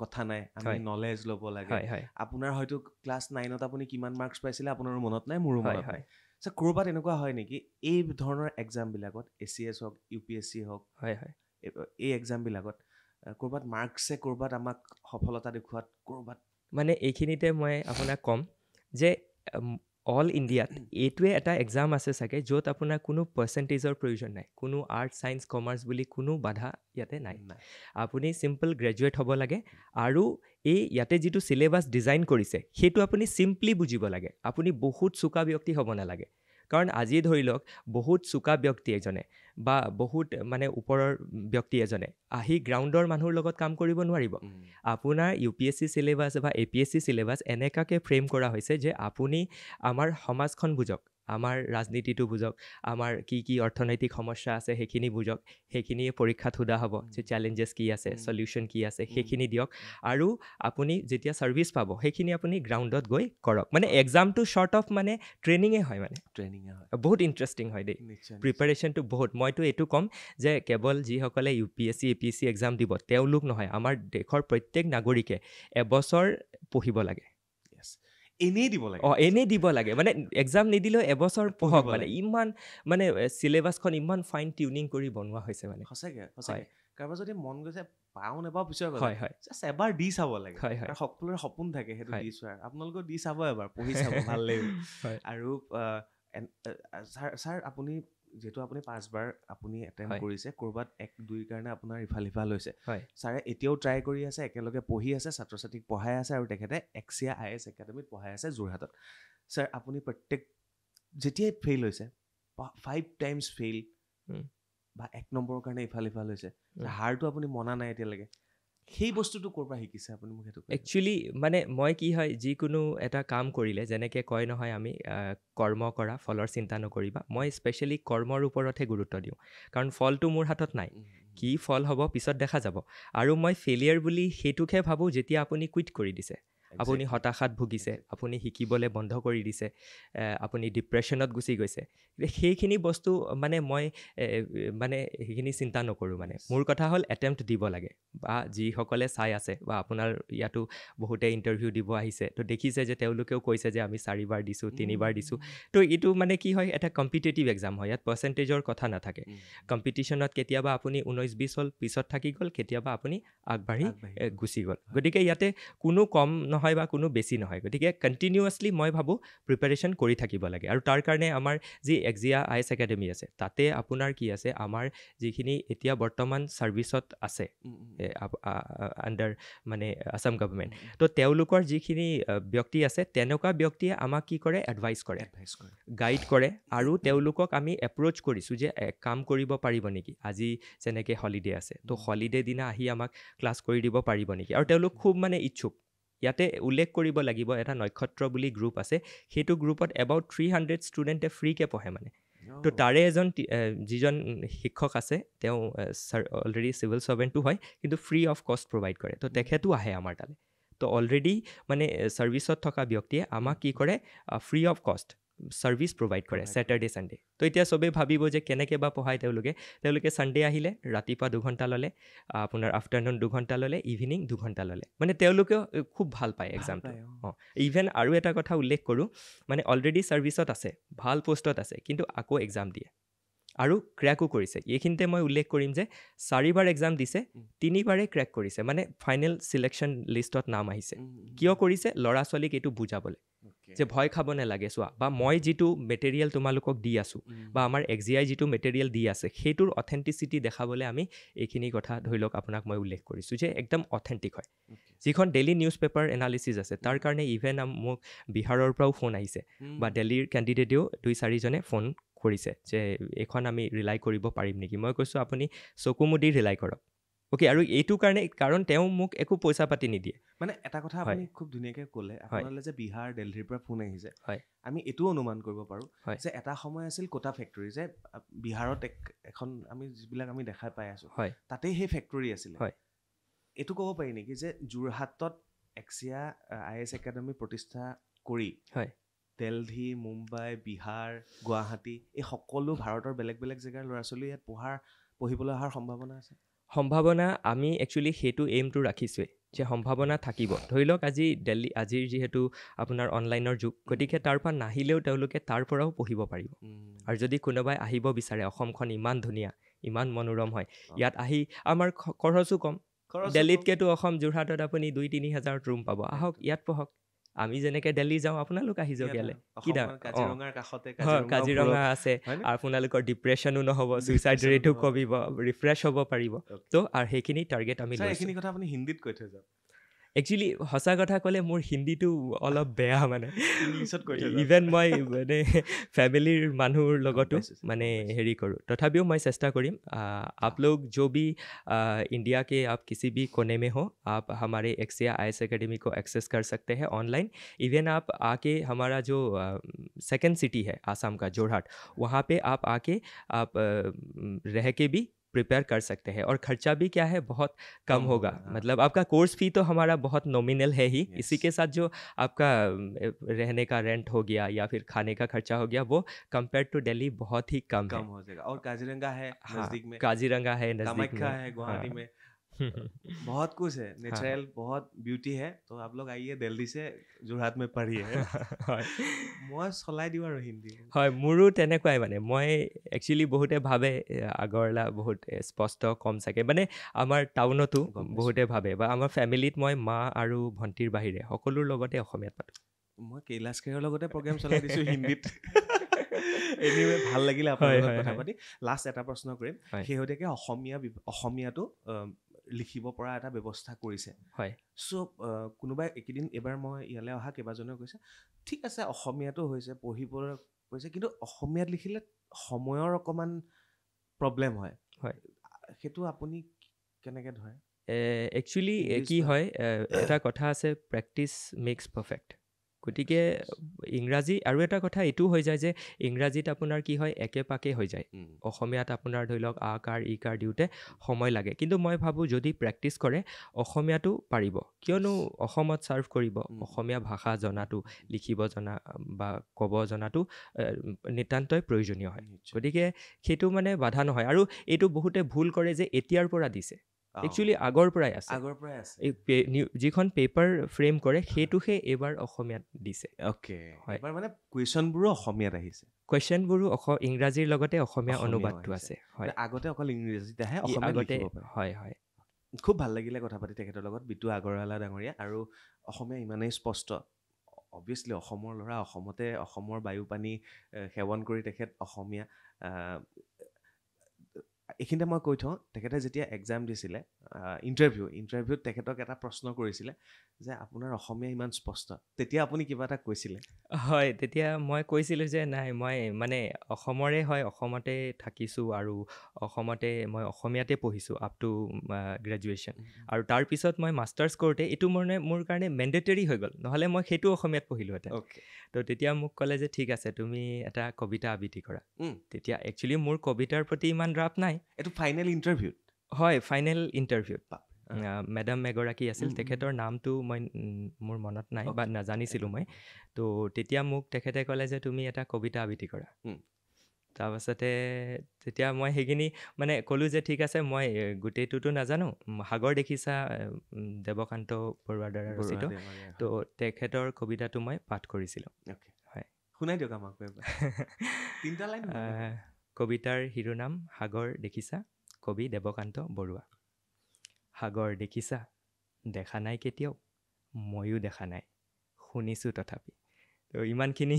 Speaker 2: কথা নাই আমি
Speaker 3: হয়।
Speaker 2: নলেজ ল'ব লাগে
Speaker 3: হয় হয়
Speaker 2: আপোনাৰ হয়তো ক্লাছ 9ত আপুনি কিমান মাৰ্কছ পাইছিলে আপোনাৰো মনত নাই মোৰো
Speaker 3: হয়
Speaker 2: মনত
Speaker 3: হয়
Speaker 2: নাই ছাৰ ক'ৰবাত এনেকুৱা হয় নেকি এই ধৰণৰ এক্সামবিলাকত ACS হওক UPSC হওক
Speaker 3: হয় হয়
Speaker 2: এই এক্সামবিলাকত ক'ৰবাত মাৰ্কছে ক'ৰবাত আমাক সফলতা দেখুৱাত ক'ৰবাত
Speaker 3: মানে এইখিনিতে মই আপোনাক ক'ম যে অল ইণ্ডিয়াত এইটোৱে এটা এক্সাম আছে চাগে য'ত আপোনাৰ কোনো পাৰ্চেণ্টেজৰ প্ৰয়োজন নাই, কোনো আৰ্টছ ছায়েন্স কমাৰ্চ বুলি কোনো বাধা ইয়াতে নাই। আপুনি চিম্পল গ্ৰেজুৱেট হ'ব লাগে আৰু ইয়াতে যিটো চিলেবাছ ডিজাইন কৰিছে সেইটো আপুনি চিম্পলি বুজিব লাগে। আপুনি বহুত চোকা ব্যক্তি হ'ব নালাগে, কাৰণ আজি ধৰি লওক বহুত চোকা ব্যক্তি এজনে বা বহুত মানে ওপৰৰ ব্যক্তি এজনে আহি গ্ৰাউণ্ডৰ মানুহৰ লগত কাম কৰিব নোৱাৰিব। আপোনাৰ UPSC চিলেবাছ বা APSC চিলেবাছ এনেকুৱাকৈ ফ্ৰেম কৰা হৈছে যে আপুনি আমাৰ সমাজখন বুজক, আমাৰ ৰাজনীতিটো বুজক, আমাৰ কি কি অৰ্থনৈতিক সমস্যা আছে সেইখিনি বুজক, সেইখিনিয়ে পৰীক্ষাত সোধা হ'ব যে চেলেঞ্জেছ কি আছে, চলিউশ্যন কি আছে, সেইখিনি দিয়ক। আৰু আপুনি যেতিয়া ছাৰ্ভিচ পাব সেইখিনি আপুনি গ্ৰাউণ্ডত গৈ কৰক। মানে এক্সামটো শ্বৰ্ট অফ মানে ট্ৰেইনিঙে হয়, মানে
Speaker 2: ট্ৰেইনিঙে হয়।
Speaker 3: বহুত ইণ্টাৰেষ্টিং হয় দেই, প্ৰিপাৰেশ্যনটো বহুত। মইতো এইটো ক'ম যে কেৱল যিসকলে UPSC APSC এক্সাম দিব তেওঁলোক নহয়, আমাৰ দেশৰ প্ৰত্যেক নাগৰিকে এবছৰ পঢ়িব লাগে।
Speaker 2: এনেই দিব লাগে।
Speaker 3: এনেই দিব লাগে, মানে এক্সাম নিদিলেও এবছৰ পঢ়ক। মানে ইমান মানে চিলেবাছখন ইমান ফাইন টিউনিং কৰি বনোৱা হৈছে মানে।
Speaker 2: সঁচাকৈ কাৰোবাৰ যদি মন গৈছে পাওঁ নাপাওঁ পিছৰ কথা,
Speaker 3: হয় হয়,
Speaker 2: জাষ্ট এবাৰ দি চাব লাগে।
Speaker 3: হয় হয়,
Speaker 2: সকলোৰে সপোন থাকে সেইটো দি চোৱাৰ। আপোনালোকেও দি চাব, এবাৰ পঢ়ি চাব, ভাল লাগিব। আৰু ছাৰ আপুনি যিহেতু আপুনি 5 বাৰ আপুনি এটেম্প কৰিছে, ক'ৰবাত 1-2ৰ কাৰণে আপোনাৰ ইফাল সিফাল হৈছে, ছাৰে এতিয়াও ট্ৰাই কৰি আছে, একেলগে পঢ়ি আছে, ছাত্ৰ ছাত্ৰীক পঢ়াই আছে, আৰু তেখেতে এক্সিয়া IAS একাডেমীত পঢ়াই আছে যোৰহাটত। ছাৰ আপুনি প্ৰত্যেক যেতিয়াই ফেইল হৈছে, 5 টাইমছ ফেইল বা 1 নম্বৰৰ কাৰণে ইফাল সিফাল হৈছে, হাৰটো আপুনি মনা নাই এতিয়ালৈকে, সেই বস্তুটো ক'ৰ পৰা শিকিছে আপুনি মোক সেইটো?
Speaker 3: একচুৱেলি মানে মই কি হয়, যিকোনো এটা কাম কৰিলে যেনেকৈ কয় নহয় আমি কৰ্ম কৰা ফলৰ চিন্তা নকৰিবা, মই স্পেচিয়েলি কৰ্মৰ ওপৰতহে গুৰুত্ব দিওঁ, কাৰণ ফলটো মোৰ হাতত নাই। কি ফল হ'ব পিছত দেখা যাব। আৰু মই ফেইলিয়াৰ বুলি সেইটোকহে ভাবোঁ যেতিয়া আপুনি কুইট কৰি দিছে, আপুনি হতাশাত ভুগিছে, আপুনি শিকিবলৈ বন্ধ কৰি দিছে, আপুনি ডিপ্ৰেশ্যনত গুচি গৈছে। সেইখিনি বস্তু মানে মই মানে সেইখিনি চিন্তা নকৰোঁ। মানে মোৰ কথা হ'ল এটেম্প্ট দিব লাগে। বা যিসকলে চাই আছে বা আপোনাৰ ইয়াতো বহুতে ইণ্টাৰভিউ দিব আহিছে, তো দেখিছে যে তেওঁলোকেও কৈছে যে আমি 4 বাৰ দিছোঁ, 3 বাৰ দিছোঁ। তো এইটো মানে কি হয়, এটা কম্পিটিটিভ এক্সাম হয়, ইয়াত পাৰ্চেণ্টেজৰ কথা নাথাকে। কম্পিটিশ্যনত কেতিয়াবা আপুনি 19-20 হ'ল, পিছত থাকি গ'ল, কেতিয়াবা আপুনি আগবাঢ়ি গুচি গ'ল। গতিকে ইয়াতে কোনো কম নহয় বা কোনো বেছি নহয়। গতিকে কণ্টিনিউৱাছলি মই ভাবোঁ প্ৰিপাৰেশ্যন কৰি থাকিব লাগে। আৰু তাৰ কাৰণে আমাৰ যি এক্সিয়া IAS একাডেমি আছে, তাতে আপোনাৰ কি আছে, আমাৰ যিখিনি এতিয়া বৰ্তমান ছাৰ্ভিচত আছে আণ্ডাৰ মানে আছাম গভৰ্ণমেণ্ট, তো তেওঁলোকৰ যিখিনি ব্যক্তি আছে, তেনেকুৱা ব্যক্তিয়ে আমাক কি কৰে, এডভাইচ কৰে, গাইড কৰে। আৰু তেওঁলোকক আমি এপ্ৰ'চ কৰিছোঁ যে কাম কৰিব পাৰিব নেকি, আজি যেনেকৈ হলিডে আছে, তো হলিডে দিনা আহি আমাক ক্লাছ কৰি দিব পাৰিব নেকি। আৰু তেওঁলোক খুব মানে ইচ্ছুক। ইয়াতে উল্লেখ কৰিব লাগিব, এটা নক্ষত্ৰ বুলি গ্ৰুপ আছে, সেইটো গ্ৰুপত এবাউট 300 ষ্টুডেণ্টে ফ্ৰীকৈ পঢ়ে মানে। তো তাৰে এজন যিজন শিক্ষক আছে, তেওঁ অলৰেডি চিভিল ছাৰ্ভেণ্টো হয়, কিন্তু ফ্ৰী অফ কষ্ট প্ৰভাইড কৰে। তো তেখেতো আহে আমাৰ তালৈ। তো অলৰেডি মানে ছাৰ্ভিচত থকা ব্যক্তিয়ে আমাক কি কৰে, ফ্ৰী অফ কষ্ট ছাৰ্ভিচ প্ৰভাইড কৰে ছেটাৰডে ছানডে। তো এতিয়া চবেই ভাবিব যে কেনেকৈ বা পঢ়ায় তেওঁলোকে ছানডে আহিলে ৰাতিপুৱা 2 ঘণ্টা ল'লে, আপোনাৰ আফটাৰনুন 2 ঘণ্টা ল'লে, ইভিনিং 2 ঘণ্টা ল'লে। মানে তেওঁলোকেও খুব ভাল পায় এক্সামটো। ইভেন আৰু এটা কথা উল্লেখ কৰোঁ, মানে অলৰেডি ছাৰ্ভিচত আছে, ভাল পষ্টত আছে, কিন্তু আকৌ এক্সাম দিয়ে আৰু ক্ৰেকো কৰিছে। এইখিনিতে মই উল্লেখ কৰিম যে 4 বাৰ এক্সাম দিছে, 3 বাৰেই ক্ৰেক কৰিছে, মানে ফাইনেল ছিলেকশ্যন লিষ্টত নাম আহিছে। কিয় কৰিছে? ল'ৰা ছোৱালীক এইটো বুজাবলৈ যে ভয় খাব নালাগে। চোৱা, বা মই যিটো মেটেৰিয়েল তোমালোকক দি আছোঁ, বা আমাৰ এক্সিয়াই যিটো মেটেৰিয়েল দি আছে, সেইটোৰ অথেণ্টিচিটি দেখাবলৈ আমি এইখিনি কথা ধৰি লওক আপোনাক মই উল্লেখ কৰিছোঁ যে একদম অথেণ্টিক হয়। যিখন ডেইলি নিউজ পেপাৰ এনালিচিছ আছে, তাৰ কাৰণে ইভেন মোক বিহাৰৰ পৰাও ফোন আহিছে, বা দিল্লীৰ কেণ্ডিডেটেও 2-4জনে ফোন কৰিছে যে এইখন আমি ৰিলাই কৰিব পাৰিম নেকি। মই কৈছোঁ আপুনি চকু মুদি ৰিলাই কৰক। অ'কে, আৰু এইটো কাৰণে, কাৰণ তেওঁ মোক একো পইচা পাতি নিদিয়ে।
Speaker 2: মানে এটা কথা আপুনি খুব ধুনীয়াকৈ ক'লে, আপোনালৈ যে বিহাৰ দিল্লীৰ পৰা ফোন আহিছে, আমি এইটোও অনুমান কৰিব পাৰোঁ যে এটা সময় আছিল কোটা ফেক্টৰী, যে বিহাৰত এখন আমি যিবিলাক আমি দেখা পাই আছোঁ, তাতেই সেই ফেক্টৰী আছিলে। এইটো ক'ব পাৰি নেকি যে যোৰহাটত এক্সিয়া IAS একাডেমি প্ৰতিষ্ঠা কৰি দিল্লী, মুম্বাই, বিহাৰ, গুৱাহাটী, এই সকলো ভাৰতৰ বেলেগ বেলেগ জেগাৰ ল'ৰা ছোৱালী ইয়াত পঢ়িবলৈ অহাৰ সম্ভাৱনা আছে?
Speaker 3: সম্ভাৱনা আমি একচুৱেলি সেইটো এইমটো ৰাখিছোঁৱেই যে সম্ভাৱনা থাকিব। ধৰি লওক আজিৰ যিহেতু আপোনাৰ অনলাইনৰ যুগ, গতিকে তাৰ পৰা নাহিলেও তেওঁলোকে তাৰ পৰাও পঢ়িব পাৰিব। আৰু যদি কোনোবাই আহিব বিচাৰে, অসমখন ইমান ধুনীয়া, ইমান মনোৰম হয়, ইয়াত আহি আমাৰ খৰচো কম। দিল্লীতকৈতো অসম যোৰহাটত আপুনি 2-3 হাজাৰত ৰুম পাব, আহক ইয়াত পঢ়ক। আমি যেনেকৈ দিল্লী যাওঁ আপোনালোক আহি যাওক ইয়ালৈ কি
Speaker 2: অসমৰ কাজিৰঙাৰ কাষতে
Speaker 3: হয়
Speaker 2: কাজিৰঙা
Speaker 3: কাজিৰঙা আছে
Speaker 2: হয়নে?
Speaker 3: আপোনালোকৰ ডিপ্ৰেশ্যনো নহ'ব ছুইচাইড
Speaker 2: Depression
Speaker 3: ৰেটো
Speaker 2: নহ'ব।
Speaker 3: কমিব ৰিফ্ৰেছ হ'ব পাৰিব
Speaker 2: Okay.
Speaker 3: তো আৰু সেইখিনি টাৰ্গেট আমি
Speaker 2: ছাৰ
Speaker 3: লৈছোঁ
Speaker 2: এইখিনি কথা আপুনি হিন্দীত কৈ থৈ যাওক
Speaker 3: একচুৱেলি সঁচা কথা ক'লে মোৰ হিন্দীটো অলপ বেয়া মানে
Speaker 2: ইংলিছত কৈ থৈ যাওক
Speaker 3: ইভেন মই মানে ফেমিলিৰ মানুহৰ লগতো
Speaker 2: পাইছোঁ, ছাৰ,
Speaker 3: মানে
Speaker 2: গম পাইছোঁ।
Speaker 3: হেৰি কৰোঁ তথাপিও মই চেষ্টা কৰিম आप लोग जो भी इंडिया के आप किसी भी कोने में हो आप हमारे एक्सिया आईएएस एकेडमी को एक्सेस कर सकते हैं ऑनलाइन इवन आप आके हमारा जो सेकंड सिटी है आसाम का जोरहाट वहाँ पे आप आके आप रह के भी प्रिपेयर कर सकते हैं और खर्चा भी क्या है बहुत कम
Speaker 2: कम
Speaker 3: होगा
Speaker 2: होगा, हाँ।
Speaker 3: मतलब आपका कोर्स फी तो हमारा बहुत नॉमिनल है ही
Speaker 2: Yes.
Speaker 3: इसी के साथ जो आपका रहने का रेंट हो गया या फिर खाने का खर्चा हो गया वो कंपेयर टू दिल्ली बहुत ही कम है
Speaker 2: कम हो जाएगा और काजीरंगा है
Speaker 3: हाँ
Speaker 2: नजदीक में
Speaker 3: काजीरंगा है नज़दीक
Speaker 2: कामाख्या
Speaker 3: में
Speaker 2: है गुवाहाटी
Speaker 3: हाँ।
Speaker 2: में बहुत कुछ है नेचुरल बहुत ब्यूटी है तो आप लोग आइए दिल्ली से जोरहाट में पढ़िए
Speaker 3: হয়
Speaker 2: মই চলাই দিওঁ আৰু হিন্দী
Speaker 3: হয় মোৰো তেনেকুৱাই মানে মই একচুৱেলি বহুতে ভাবে আগৰলা বহুত স্পষ্ট কম চাগে মানে আমাৰ টাউনতো
Speaker 2: গম পাইছোঁ।
Speaker 3: বহুতে ভাবে বা আমাৰ ফেমিলিত মই মা আৰু ভণ্টিৰ বাহিৰে সকলোৰ লগতে অসমীয়াত পাতোঁ
Speaker 2: মই কৈলাশ খেৰৰ লগতে প্ৰগ্ৰেম চলাই দিছোঁ হিন্দীত এনিৱে ভাল লাগিলে আপোনাৰ
Speaker 3: হয়,
Speaker 2: লগত
Speaker 3: হয়,
Speaker 2: কথা
Speaker 3: হয়।
Speaker 2: পাতি লাষ্ট এটা প্ৰশ্ন কৰিম
Speaker 3: হয়।
Speaker 2: শেহতীয়াকৈ অসমীয়াটো লিখিব পৰা এটা ব্যৱস্থা কৰিছে
Speaker 3: হয়
Speaker 2: চ' কোনোবাই এইকেইদিন এইবাৰ মই ইয়ালৈ অহা কেইবাজনেও কৈছে ঠিক আছে অসমীয়াটো হৈছে পঢ়িবলৈ কৈছে কিন্তু অসমীয়াত লিখিলে সময়ৰ অকণমান প্ৰব্লেম হয়
Speaker 3: হয়।
Speaker 2: সেইটো আপুনি কেনেকৈ ধৰে
Speaker 3: একচুৱেলি
Speaker 2: English
Speaker 3: কি
Speaker 2: বা-
Speaker 3: হয় এটা কথা আছে প্ৰেক্টিচ মেক্স পাৰফেক্ট গতিকে ইংৰাজী আৰু এটা কথা এইটো হৈ যায় যে ইংৰাজীত আপোনাৰ কি হয় একে পাকে হৈ যায় অসমীয়াত আপোনাৰ ধৰি লওক আ কাৰ ই কাৰ দিওঁতে সময় লাগে কিন্তু মই ভাবোঁ যদি প্ৰেক্টিচ কৰে অসমীয়াটো পাৰিব কিয়নো অসমত ছাৰ্ভ কৰিব অসমীয়া ভাষা জনাটো লিখিব জনা বা ক'ব জনাটো নিতান্তই প্ৰয়োজনীয় হয়
Speaker 2: নিশ্চয়।
Speaker 3: গতিকে সেইটো মানে বাধা নহয় আৰু এইটো বহুতে ভুল কৰে যে এতিয়াৰ পৰা দিছে
Speaker 2: অ,
Speaker 3: একচুৱেলি আগৰ পৰাই আছে
Speaker 2: আগৰ পৰাই আছে
Speaker 3: এই যিখন পেপাৰ ফ্ৰেম কৰে সেইটোহে এইবাৰ অসমীয়াত দিছে
Speaker 2: অ'কে
Speaker 3: হয়।
Speaker 2: এবাৰ মানে কুৱেশ্যনবোৰো অসমীয়াত আহিছে
Speaker 3: কুৱেশ্যনবোৰো ইংৰাজীৰ লগতে অসমীয়া
Speaker 2: অসমীয়াও
Speaker 3: অনুবাদটো
Speaker 2: আহিছে।
Speaker 3: আছে হয়
Speaker 2: আগতে অকল ইংৰাজীত আহে
Speaker 3: ই
Speaker 2: অসমীয়াত
Speaker 3: আগতে
Speaker 2: লিখিব পাৰে
Speaker 3: হয় হয়
Speaker 2: খুব ভাল লাগিলে কথা পাতি তেখেতৰ লগত বিতু আগৰৱালা ডাঙৰীয়া আৰু অসমীয়া ইমানেই স্পষ্ট অবভিয়াছলি অসমৰ ল'ৰা অসমতে অসমৰ বায়ু পানী সেৱন কৰি তেখেত অসমীয়া এইখিনিতে মই কৈ থওঁ তেখেতে যেতিয়া এক্সাম দিছিলে ইণ্টাৰভিউত তেখেতক এটা প্ৰশ্ন কৰিছিলে যে আপোনাৰ অসমীয়া ইমান স্পষ্ট তেতিয়া আপুনি কিবা এটা কৈছিলে
Speaker 3: হয় তেতিয়া মই কৈছিলোঁ যে নাই মই মানে অসমৰে হয় অসমতে থাকিছোঁ আৰু অসমতে মই অসমীয়াতে পঢ়িছোঁ আপ টু গ্ৰেজুৱেশ্যন আৰু তাৰপিছত মই মাষ্টাৰ্ছ কৰোঁতে এইটো মানে মোৰ কাৰণে মেণ্ডেটৰী হৈ গ'ল নহ'লে মই সেইটো অসমীয়াত পঢ়িলোহেঁতেন
Speaker 2: অ'কে
Speaker 3: তো তেতিয়া মোক ক'লে যে ঠিক আছে তুমি এটা কবিতা আবৃত্তি কৰা তেতিয়া একচুৱেলি মোৰ কবিতাৰ প্ৰতি ইমান ৰাপ নাই
Speaker 2: এইটো ফাইনেল ইণ্টাৰভিউত
Speaker 3: হয় ফাইনেল ইণ্টাৰভিউত
Speaker 2: বাপ
Speaker 3: মেডাম এগৰাকী আছিল তেখেতৰ নামটো মই মোৰ মনত নাই বা নাজানিছিলোঁ মই তো তেতিয়া মোক তেখেতে ক'লে যে তুমি এটা কবিতা আবৃত্তি কৰা তাৰপাছতে তেতিয়া মই সেইখিনি মানে ক'লোঁ যে ঠিক আছে মই গোটেইটোতো নাজানো সাগৰ দেখিছা দেৱকান্ত বৰুৱাৰ দ্বাৰা ৰচিত তো তেখেতৰ কবিতাটো মই পাঠ কৰিছিলোঁ হয়
Speaker 2: শুনাই দিয়ক আমাক তিনিটা লাইন
Speaker 3: কবিতাৰ শিৰোনাম সাগৰ দেখিছা কবি দেৱকান্ত বৰুৱা সাগৰ দেখিছা দেখা নাই কেতিয়াও ময়ো দেখা নাই শুনিছোঁ তথাপি তো ইমানখিনি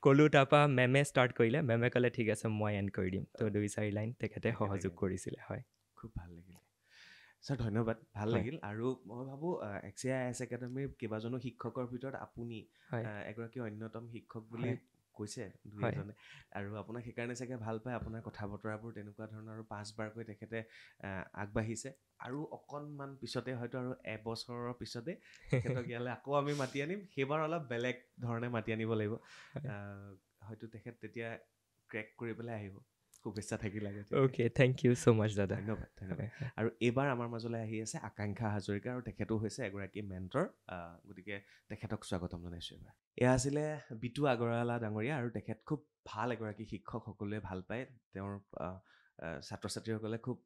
Speaker 3: ক'লোঁ তাৰপৰা মেমে ষ্টাৰ্ট কৰিলে মেমে ক'লে ঠিক আছে মই এণ্ড কৰি দিম তো 2-4 লাইন তেখেতে সহযোগ কৰিছিলে হয়
Speaker 2: খুব ভাল লাগিলে ছাৰ ধন্যবাদ ভাল লাগিল আৰু মই ভাবোঁ এক্সিয়া আইএছ একাডেমীৰ কেইবাজনো শিক্ষকৰ ভিতৰত আপুনি এগৰাকী অন্যতম শিক্ষক বুলি কৈছে দুই এজনে আৰু আপোনাক সেইকাৰণে চাগে ভাল পায় আপোনাৰ কথা বতৰাবোৰ তেনেকুৱা ধৰণৰ আৰু 5বাৰকৈ তেখেতে আগবাঢ়িছে আৰু অকণমান পিছতে হয়তো আৰু এবছৰৰ পিছতে তেখেতক ইয়ালৈ আকৌ আমি মাতি আনিম সেইবাৰ অলপ বেলেগ ধৰণে মাতি আনিব লাগিব হয়তো তেখেত তেতিয়া ক্ৰেক কৰি পেলাই আহিব শুভেচ্ছা থাকিল
Speaker 3: অ'কে থেংক ইউ ছ' মাছ দাদা
Speaker 2: ধন্যবাদ আৰু এইবাৰ আমাৰ মাজলৈ আহি আছে আকাংক্ষা হাজৰিকা আৰু তেখেতো হৈছে এগৰাকী মেণ্টৰ গতিকে তেখেতক স্বাগতম জনাইছোঁ এইবাৰ এয়া আছিলে বিতু আগৰৱালা ডাঙৰীয়া আৰু তেখেত খুব ভাল এগৰাকী শিক্ষক সকলোৱে ভাল পায় তেওঁৰ ছাত্ৰ ছাত্ৰীসকলে খুব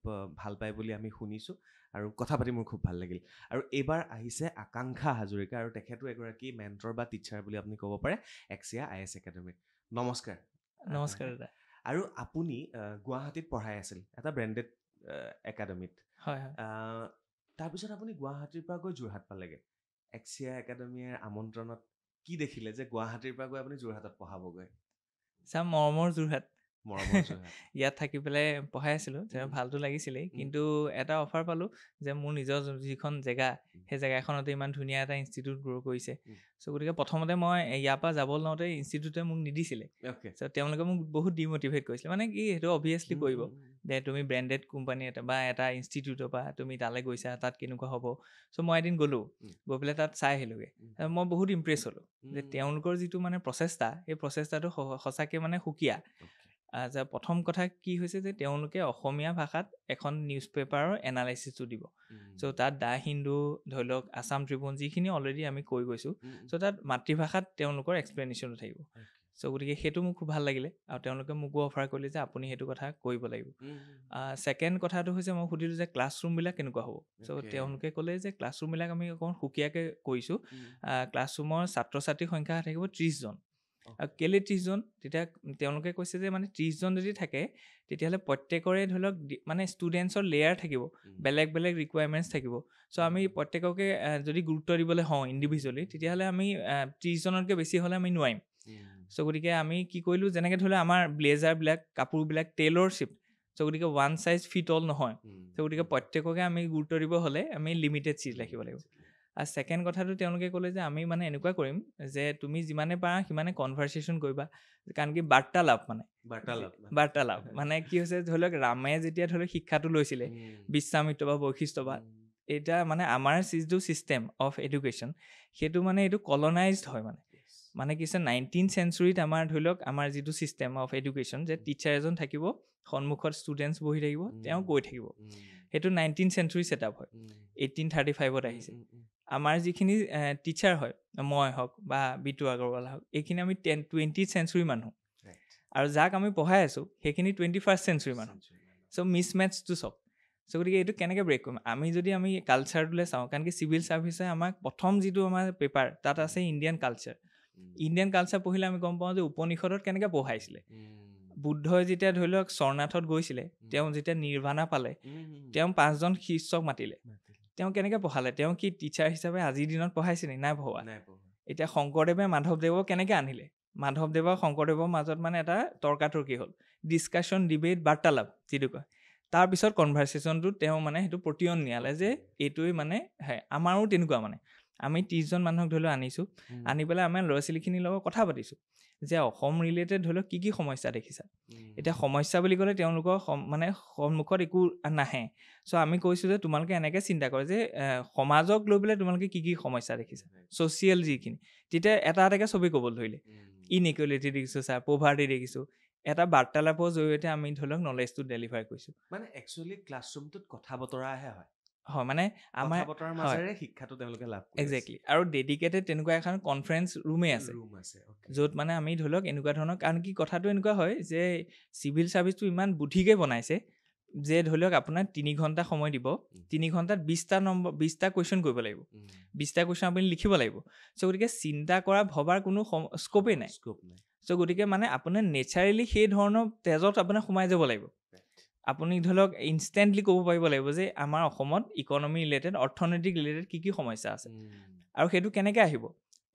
Speaker 2: ভাল পায় বুলি আমি শুনিছোঁ আৰু কথা পাতি মোৰ খুব ভাল লাগিল আৰু এইবাৰ আহিছে আকাংক্ষা হাজৰিকা আৰু তেখেতো এগৰাকী মেণ্টৰ বা টিচাৰ বুলি আপুনি ক'ব পাৰে এক্সিয়া আইএছ একাডেমীত নমস্কাৰ
Speaker 3: নমস্কাৰ দাদা
Speaker 2: আৰু আপুনি গুৱাহাটীত পঢ়াই আছিল এটা ব্ৰেণ্ডেড একাডেমীত
Speaker 3: হয়
Speaker 2: তাৰপিছত আপুনি গুৱাহাটীৰ পৰা গৈ যোৰহাট পালেগৈ এক্সিয়া একাডেমীৰ আমন্ত্ৰণত কি দেখিলে যে গুৱাহাটীৰ পৰা গৈ আপুনি যোৰহাটত পঢ়াবগৈ
Speaker 4: চাম মৰমৰ যোৰহাট
Speaker 2: মৰমৰ যোৰহাট
Speaker 4: ইয়াত থাকি পেলাই পঢ়াই আছিলোঁ ভালতো লাগিছিলেই কিন্তু এটা অফাৰ পালোঁ যে মোৰ নিজৰ যিখন জেগা সেই জেগাখনতে ইমান ধুনীয়া এটা ইনষ্টিটিউট গ্ৰ' কৰিছে চ' গতিকে প্ৰথমতে মই ইয়াৰ পৰা যাব লওঁতে ইনষ্টিটিউটে মোক নিদিছিলে চ' তেওঁলোকে মোক বহুত ডিম'টিভেট কৰিছিলে মানে কি সেইটো অভিয়াছলি কৰিব যে তুমি ব্ৰেণ্ডেড কোম্পানী এটা বা এটা ইনষ্টিটিউটৰ পৰা তুমি তালৈ গৈছা তাত কেনেকুৱা হ'ব চ' মই এদিন গ'লোঁ গৈ পেলাই তাত চাই আহিলোঁগৈ মই বহুত ইমপ্ৰেছ হ'লোঁ যে তেওঁলোকৰ যিটো মানে প্ৰচেষ্টা সেই প্ৰচেষ্টাটো সঁচাকৈ মানে সুকীয়া যে প্ৰথম কথা কি হৈছে যে তেওঁলোকে অসমীয়া ভাষাত এখন নিউজ পেপাৰৰ এনালাইচিছটো দিব চ' তাত দ্য হিন্দু ধৰি লওক আছাম ট্ৰিবিউন যিখিনি অলৰেডি আমি কৈ গৈছোঁ চ' তাত মাতৃভাষাত তেওঁলোকৰ এক্সপ্লেনেশ্যনো থাকিব চ' গতিকে সেইটো মোক খুব ভাল লাগিলে আৰু তেওঁলোকে মোকো অফাৰ কৰিলে যে আপুনি সেইটো কথা কৰিব লাগিব ছেকেণ্ড কথাটো হৈছে মই সুধিলোঁ যে ক্লাছৰুমবিলাক কেনেকুৱা হ'ব চ' তেওঁলোকে ক'লে যে ক্লাছৰুমবিলাক আমি অকণমান সুকীয়াকৈ কৰিছোঁ ক্লাছৰুমৰ ছাত্ৰ ছাত্ৰীৰ সংখ্যা থাকিব 30 জন আৰু কেলৈ 30 জন তেতিয়া তেওঁলোকে কৈছে যে মানে 30 জন যদি থাকে তেতিয়াহ'লে প্ৰত্যেকৰে ধৰি লওক মানে ষ্টুডেণ্টছৰ লেয়াৰ থাকিব বেলেগ বেলেগ ৰিকুৱাৰমেণ্টছ থাকিব চ' আমি প্ৰত্যেককে যদি গুৰুত্ব দিবলৈ হওঁ ইণ্ডিভিজুৱেলি তেতিয়াহ'লে আমি 30 জনতকৈ বেছি হ'লে আমি নোৱাৰিম চ' গতিকে আমি কি কৰিলোঁ যেনেকৈ ধৰি লওক আমাৰ ব্লেজাৰবিলাক কাপোৰবিলাক টেইলৰশ্বিপ চ' গতিকে ওৱান চাইজ ফিট অল নহয় চ' গতিকে প্ৰত্যেককে আমি গুৰুত্ব দিব হ'লে আমি লিমিটেড চিট ৰাখিব লাগিব আৰু ছেকেণ্ড কথাটো তেওঁলোকে ক'লে যে আমি মানে এনেকুৱা কৰিম যে তুমি যিমানে পাৰা সিমানে কনভাৰ্চেশ্যন কৰিবা কাৰণ কি বাৰ্তালাপ মানে কি হৈছে ধৰি লওক ৰামে যেতিয়া ধৰি লওক শিক্ষাটো লৈছিলে বিশ্বামিত্ৰ বা বৈশিষ্ট্যবাদ এতিয়া মানে আমাৰ যিটো ছিষ্টেম অফ এডুকেশ্যন সেইটো মানে এইটো কলনাইজড হয় মানে কি হৈছে 19th চেঞ্চুৰীত আমাৰ ধৰি লওক আমাৰ যিটো ছিষ্টেম অফ এডুকেশ্যন যে টিচাৰ এজন থাকিব সন্মুখত ষ্টুডেণ্টছ বহি থাকিব তেওঁ কৈ থাকিব সেইটো 19th চেঞ্চুৰী ছেটআপ হয় 1835ত আহিছে আমাৰ যিখিনি টিচাৰ হয় মই হওক বা বিটু আগৰৱালা হওক এইখিনি আমি 20th চেঞ্চুৰী মানুহ আৰু যাক আমি পঢ়াই আছোঁ সেইখিনি 21st চেঞ্চুৰী মানুহ চ' মিছমেটছটো চব চ' গতিকে এইটো কেনেকৈ ব্ৰেক কৰিম আমি কালচাৰটোলৈ চাওঁ কাৰণ কি চিভিল ছাৰ্ভিচে আমাক প্ৰথম যিটো আমাৰ পেপাৰ তাত আছে ইণ্ডিয়ান কালচাৰ পঢ়িলে আমি গম পাওঁ যে উপনিষদত কেনেকৈ পঢ়াইছিলে বুদ্ধই যেতিয়া ধৰি লওক স্বৰনাথত গৈছিলে তেওঁ যেতিয়া নিৰ্বাণা পালে তেওঁ 5জন শিষ্যক মাতিলে তেওঁ কেনেকৈ পঢ়ালে তেওঁ কি টিচাৰ হিচাপে আজিৰ দিনত পঢ়াইছে নাই পঢ়োৱা এতিয়া শংকৰদেৱে মাধৱদেৱক কেনেকৈ আনিলে মাধৱদেৱ আৰু শংকৰদেৱৰ মাজত মানে এটা তৰ্কাতৰ্কি হ'ল ডিছকাশ্যন ডিবেট বাৰ্তালাপ যিটো কয় তাৰপিছত কনভাৰ্চেশ্যনটো তেওঁ মানে সেইটো প্ৰতিয়ন নিয়ালে যে এইটোৱে মানে আমাৰো তেনেকুৱা মানে আমি 30 জন মানুহক ধৰি লওক আনিছোঁ আনি পেলাই আমাৰ ল'ৰা ছোৱালীখিনিৰ লগত কথা পাতিছোঁ যে অসম ৰিলেটেড ধৰি লওক কি সমস্যা দেখিছা এতিয়া সমস্যা বুলি ক'লে তেওঁলোকৰ মানে সন্মুখত একো নাহে চ' আমি কৈছোঁ যে তোমালোকে এনেকৈ চিন্তা কৰে যে সমাজক লৈ পেলাই তোমালোকে কি সমস্যা দেখিছা ছ'চিয়েল যিখিনি তেতিয়া এটা এটাকৈ ছবি ক'বলৈ ধৰিলে ইনইকুৱেলিটি দেখিছোঁ ছাৰ পভাৰ্টি দেখিছোঁ এটা বাৰ্তালাপৰ জৰিয়তে আমি ধৰি লওক নলেজটো ডেলিভাৰ কৰিছোঁ
Speaker 2: মানে একচুৱেলি ক্লাছৰুমটোত কথা বতৰাহে হয়
Speaker 4: মানে আমাৰ
Speaker 2: বতৰাৰ মাজেৰে শিক্ষাটো তেওঁলোকে লাভ কৰে
Speaker 4: একজেক্টলি আৰু ডেডিকেটেড তেনেকুৱা এখন কনফাৰেঞ্চ ৰুমেই আছে য'ত মানে আমি ধৰি লওক এনেকুৱা ধৰণৰ কাৰণ কি কথাটো এনেকুৱা হয় যে চিভিল ছাৰ্ভিচটো ইমান বুদ্ধিকৈ বনাইছে যে ধৰি লওক আপোনাৰ 3 ঘণ্টা সময় দিব 3 ঘণ্টাত 20টা কুৱেশ্যন কৰিব লাগিব 20টা কুৱেশ্যন আপুনি লিখিব লাগিব চ' গতিকে চিন্তা কৰা ভবাৰ কোনো স্ক'পেই নাই চ' গতিকে মানে আপোনাৰ নেচাৰেলি সেই ধৰণৰ তেজত আপোনাৰ সোমাই যাব লাগিব আপুনি ধৰি লওক ইনষ্টেণ্টলি ক'ব পাৰিব লাগিব যে আমাৰ অসমত ইকনমি ৰিলেটেড অৰ্থনৈতিক ৰিলেটেড কি সমস্যা আছে আৰু সেইটো কেনেকৈ আহিব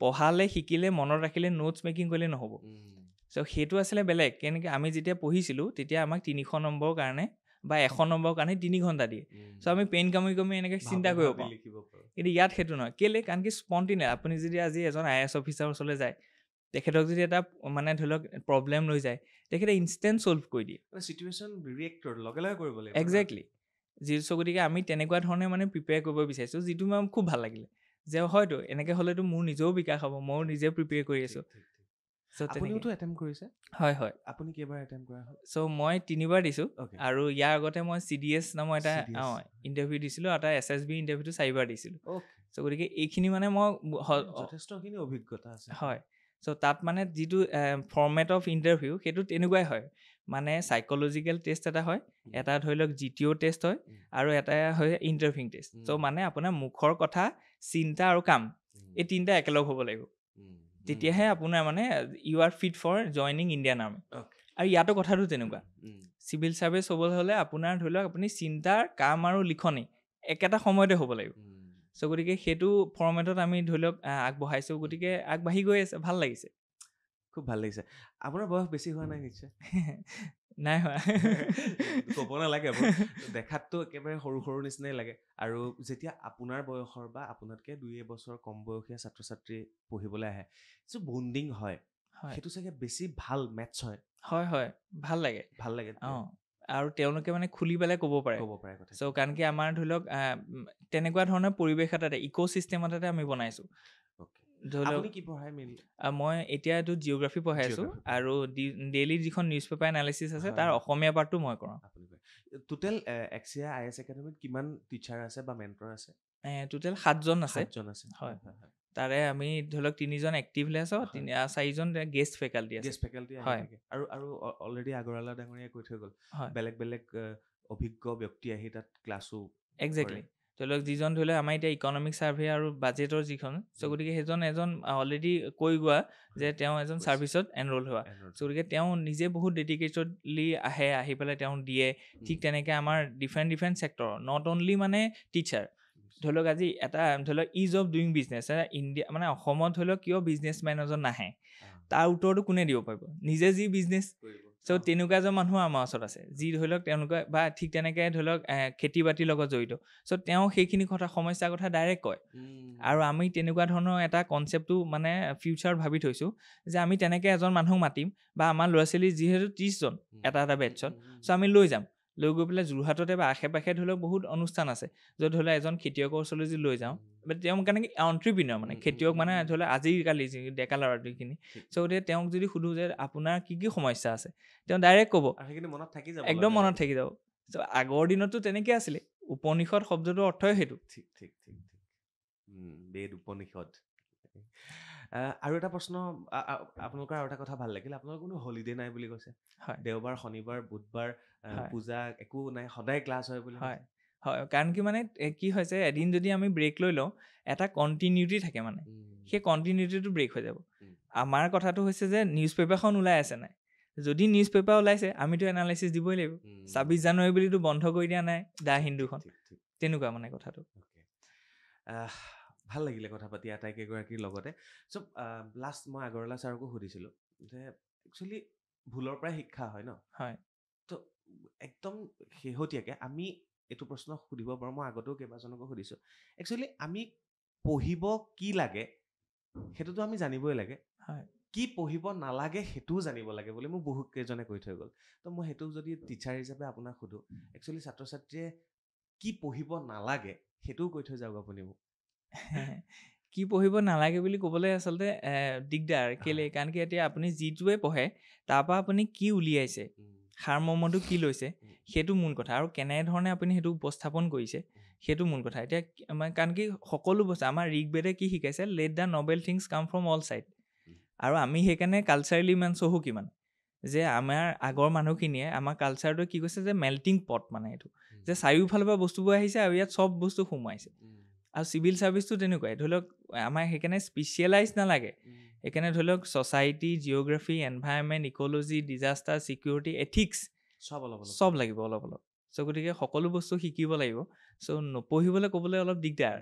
Speaker 4: পঢ়ালে শিকিলে মনত ৰাখিলে নোটছ মেকিং কৰিলে নহ'ব চ' সেইটো আছিলে বেলেগ কেনেকৈ আমি যেতিয়া পঢ়িছিলোঁ তেতিয়া আমাক 300 নম্বৰৰ কাৰণে বা 100 নম্বৰৰ কাৰণে 3 ঘণ্টা দিয়ে চ' আমি পেইন কামি এনেকৈ চিন্তা কৰিব পাৰোঁ কিন্তু ইয়াত সেইটো নহয় কেলৈ কাৰণ কি স্পণ্টেনিয়াছ আপুনি যদি আজি এজন IAS অফিচাৰৰ ওচৰলৈ যায় তেখেতক যদি এটা মানে ধৰি লওক প্ৰব্লেম লৈ যায় তেখেতে ইনষ্টেণ্ট ছল্ভ কৰি দিয়ে
Speaker 2: চিটুৱেশ্যন ৰিয়েক্টৰ লগে লগে কৰিব লাগিব
Speaker 4: একজেক্টলি চ' গতিকে আমি তেনেকুৱা ধৰণে মানে প্ৰিপেয়াৰ কৰিব বিচাৰিছোঁ যিটো মোৰ খুব ভাল লাগিলে যে হয়তো এনেকৈ হ'লেতো মোৰ নিজেও বিকাশ হ'ব ময়ো নিজে প্ৰিপেয়াৰ কৰি আছোঁ
Speaker 2: আপুনিওতো এটেম্প কৰিছে
Speaker 4: হয়
Speaker 2: আপুনি কেইবাৰ এটেম্প কৰা হ'ল
Speaker 4: চ' মই 3বাৰ দিছোঁ আৰু ইয়াৰ আগতে মই CDS নামৰ এটা ইণ্টাৰভিউ দিছিলোঁ আৰু এটা SSB ইণ্টাৰভিউটো 4বাৰ দিছিলোঁ চ' গতিকে এইখিনি মানে মই
Speaker 2: যথেষ্টখিনি অভিজ্ঞতা আছে
Speaker 4: হয় চ' তাত মানে যিটো ফৰ্মেট অফ ইণ্টাৰভিউ সেইটো তেনেকুৱাই হয় মানে চাইক'লজিকেল টেষ্ট এটা হয় এটা ধৰি লওক GTO টেষ্ট হয় আৰু এটা হয় ইণ্টাৰভিউ টেষ্ট চ' মানে আপোনাৰ মুখৰ কথা চিন্তা আৰু কাম এই 3টা একেলগ হ'ব লাগিব তেতিয়াহে আপোনাৰ মানে you are fit for joining Indian army আৰু ইয়াতো কথাটো তেনেকুৱা চিভিল ছাৰ্ভিচ হ'বলৈ হ'লে আপোনাৰ ধৰি লওক আপুনি চিন্তাৰ কাম আৰু লিখনি একেটা সময়তে হ'ব লাগিব চ' গতিকে সেইটো ফৰ্মেটত আমি ধৰি লওক আগবঢ়াইছোঁ, গতিকে আগবাঢ়ি গৈ আছে, ভাল লাগিছে।
Speaker 2: খুব ভাল লাগিছে। আপোনাৰ বয়স বেছি হোৱা নাই নিশ্চয়?
Speaker 4: নাই হোৱা।
Speaker 2: ক'ব নালাগে বাৰু, দেখাততো একেবাৰে সৰু সৰু নিচিনাই লাগে। আৰু যেতিয়া আপোনাৰ বয়সৰ বা আপোনাতকৈ 2 বছৰ কম বয়সীয়া ছাত্ৰ ছাত্ৰী পঢ়িবলৈ আহে, যিটো বণ্ডিং হয় সেইটো চাগে বেছি ভাল মেটচ হয়।
Speaker 4: হয় ভাল লাগে।
Speaker 2: ভাল লাগে
Speaker 4: আৰু তেওঁলোকে মানে খুলি পেলাই ক'ব পাৰে
Speaker 2: কথা।
Speaker 4: চ' কাৰণ কি আমাৰ ধৰি লওক তেনেকুৱা ধৰণৰ পৰিৱেশ এটাতে ইক' চিষ্টেম এটাতে আমি বনাইছোঁ। ধৰি লওক
Speaker 2: আপুনি কি পঢ়ায় মেইনলি?
Speaker 4: মই এতিয়া এইটো জিঅ'গ্ৰাফী পঢ়াই আছোঁ, আৰু ডেইলি যিখন নিউজ পেপাৰ এনালিচিছ আছে তাৰ অসমীয়া পাৰ্টটো মই কৰাওঁ।
Speaker 2: টোটেল এক্সিয়া IAS একাডেমীত কিমান টিচাৰ আছে বা মেণ্টৰ আছে?
Speaker 4: টোটেল 7জন আছে।
Speaker 2: হয়।
Speaker 4: তাৰে আমি ধৰি লওক 3জন এক্টিভ লেছ, 4জন গেষ্ট ফেকাল্টি আছে।
Speaker 2: হয়। আৰু অলৰেডি আগৰৱালা ডাঙৰীয়াই কৈ থৈ গ'ল, বেলেগ বেলেগ অভিজ্ঞ ব্যক্তি আহি তাত ক্লাছো।
Speaker 4: একজেক্টলি। ধৰি লওক যিজন ধৰি লওক আমাৰ এতিয়া ইকনমিক ছাৰ্ভে আৰু বাজেটৰ যিখন, চ' গতিকে সেইজন এজন অলৰেডি কৈ গোৱা যে তেওঁ এজন ছাৰ্ভিচত এনৰোল হোৱা। চ' গতিকে তেওঁ নিজে বহুত ডেডিকেটেডলি আহি পেলাই তেওঁ দিয়ে। ঠিক তেনেকৈ আমাৰ ডিফাৰেণ্ট ছেক্টৰ, নট অনলি মানে টিচাৰ। ধৰি লওক আজি এটা ধৰি লওক is of doing business, India মানে অসমত ধৰি লওক কিয় বিজনেছমেন এজন নাহে, তাৰ উত্তৰটো কোনে দিব পাৰিব? নিজে যি বিজনেছ। চ' তেনেকুৱা এজন মানুহ আমাৰ ওচৰত আছে, যি ধৰি লওক তেওঁলোকে বা ঠিক তেনেকৈ ধৰি লওক খেতি বাতিৰ লগত জড়িত। চ' তেওঁ সেইখিনি সমস্যাৰ কথা ডাইৰেক্ট কয়। আৰু আমি তেনেকুৱা ধৰণৰ এটা কনচেপ্টটো মানে ফিউচাৰত ভাবি থৈছোঁ যে আমি তেনেকৈ এজন মানুহক মাতিম, বা আমাৰ ল'ৰা ছোৱালী যিহেতু 30জন এটা বেটছত, চ' আমি লৈ যাম, লৈ গৈ পেলাই যোৰহাটতে বা আশে পাশে ধৰি লওক বহুত অনুষ্ঠান আছে, য'ত ধৰি লওক এজন খেতিয়কৰ ওচৰলৈ যদি লৈ যাওঁ, তেওঁ কেনেকৈ এণ্ট্ৰিপ্ৰিনিয়ৰ মানে খেতিয়ক মানে ধৰি লওক আজিকালি যি ডেকা ল'ৰাটোখিনি, চ' গতিকে তেওঁক যদি সোধোঁ যে আপোনাৰ কি কি সমস্যা আছে, তেওঁ ডাইৰেক্ট ক'ব, একদম মনত থাকি যাব। চ' আগৰ দিনততো তেনেকৈ আছিলে, উপনিষদ শব্দটোৰ অৰ্থই সেইটো।
Speaker 2: ঠিক বেদ উপনিষদ। আৰু এটা প্ৰশ্ন, আপোনালোকৰ আৰু এটা কথা ভাল লাগিল, আপোনালোকৰ কোনো হলিডে নাই বুলি কৈছে। দেওবাৰ, শনিবাৰ, বুধবাৰ পূজা একো নাই, সদায় ক্লাছ হয় বুলি।
Speaker 4: হয়, কাৰণ কি মানে কি হৈছে, এদিন যদি আমি ব্ৰেক লৈ লওঁ, এটা কণ্টিনিউটি থাকে, মানে সেই কণ্টিনিউটিটো ব্ৰেক হৈ যাব। আমাৰ কথাটো হৈছে যে নিউজ পেপাৰখন ওলাই আছে নাই, যদি নিউজ পেপাৰ ওলাইছে আমিতো এনালাইচিছ দিবই লাগিব। 26 জানুৱাৰী বুলিতো বন্ধ কৰি দিয়া নাই দা হিন্দুখন, তেনেকুৱা মানে কথাটো।
Speaker 2: ভাল লাগিলে কথা পাতি আটাইকেইগৰাকীৰ লগতে। চ' লাষ্ট মই আগৰৱালা ছাৰকো সুধিছিলোঁ যে একচুৱেলি ভুলৰ পৰাই শিক্ষা হয় ন?
Speaker 4: হয়।
Speaker 2: তো একদম শেহতীয়াকৈ আমি এইটো প্ৰশ্ন সুধিব পাৰোঁ, মই আগতেও কেইবাজনকো সুধিছোঁ। একচুৱেলি আমি পঢ়িব কি লাগে সেইটোতো আমি জানিবই লাগে, কি পঢ়িব নালাগে সেইটোও জানিব লাগে বুলি মোক বহুত কেইজনে কৈ থৈ গ'ল। তো মই সেইটো যদি টিচাৰ হিচাপে আপোনাক সোধোঁ, একচুৱেলি ছাত্ৰ ছাত্ৰীয়ে কি পঢ়িব নালাগে সেইটোও কৈ থৈ যাওক আপুনি মোক।
Speaker 4: কি পঢ়িব নালাগে বুলি ক'বলৈ আচলতে দিগদাৰ, কেলে কাৰণ কি এতিয়া আপুনি যিটোৱে পঢ়ে তাৰপৰা আপুনি কি উলিয়াইছে, সাৰমৰ্মটো কি লৈছে, সেইটো মূল কথা, আৰু কেনেধৰণে আপুনি সেইটো উপস্থাপন কৰিছে সেইটো মূল কথা। এতিয়া কাৰণ কি সকলো বস্তু আমাৰ ঋগবেদে কি শিকাইছে, লেট দ্য নবেল থিংছ কাম ফ্ৰম অল ছাইড। আৰু আমি সেইকাৰণে কালচাৰেলি ইমান চহকী, মানে যে আমাৰ আগৰ মানুহখিনিয়ে আমাৰ কালচাৰটো কি কৈছে যে মেল্টিং পট, মানে এইটো যে চাৰিওফালৰ পৰা বস্তুবোৰ আহিছে আৰু ইয়াত চব বস্তু সোমাইছে। আৰু চিভিল ছাৰ্ভিচটো তেনেকুৱাই, ধৰি লওক আমাৰ সেইকাৰণে স্পেচিয়েলাইজ নালাগে। সেইকাৰণে ধৰি লওক society, geography, environment, ecology, disaster, security, ethics চব লাগিব অলপ। চ' গতিকে সকলো বস্তু শিকিব লাগিব। চ' নপঢ়িবলৈ ক'বলৈ অলপ দিগদাৰ।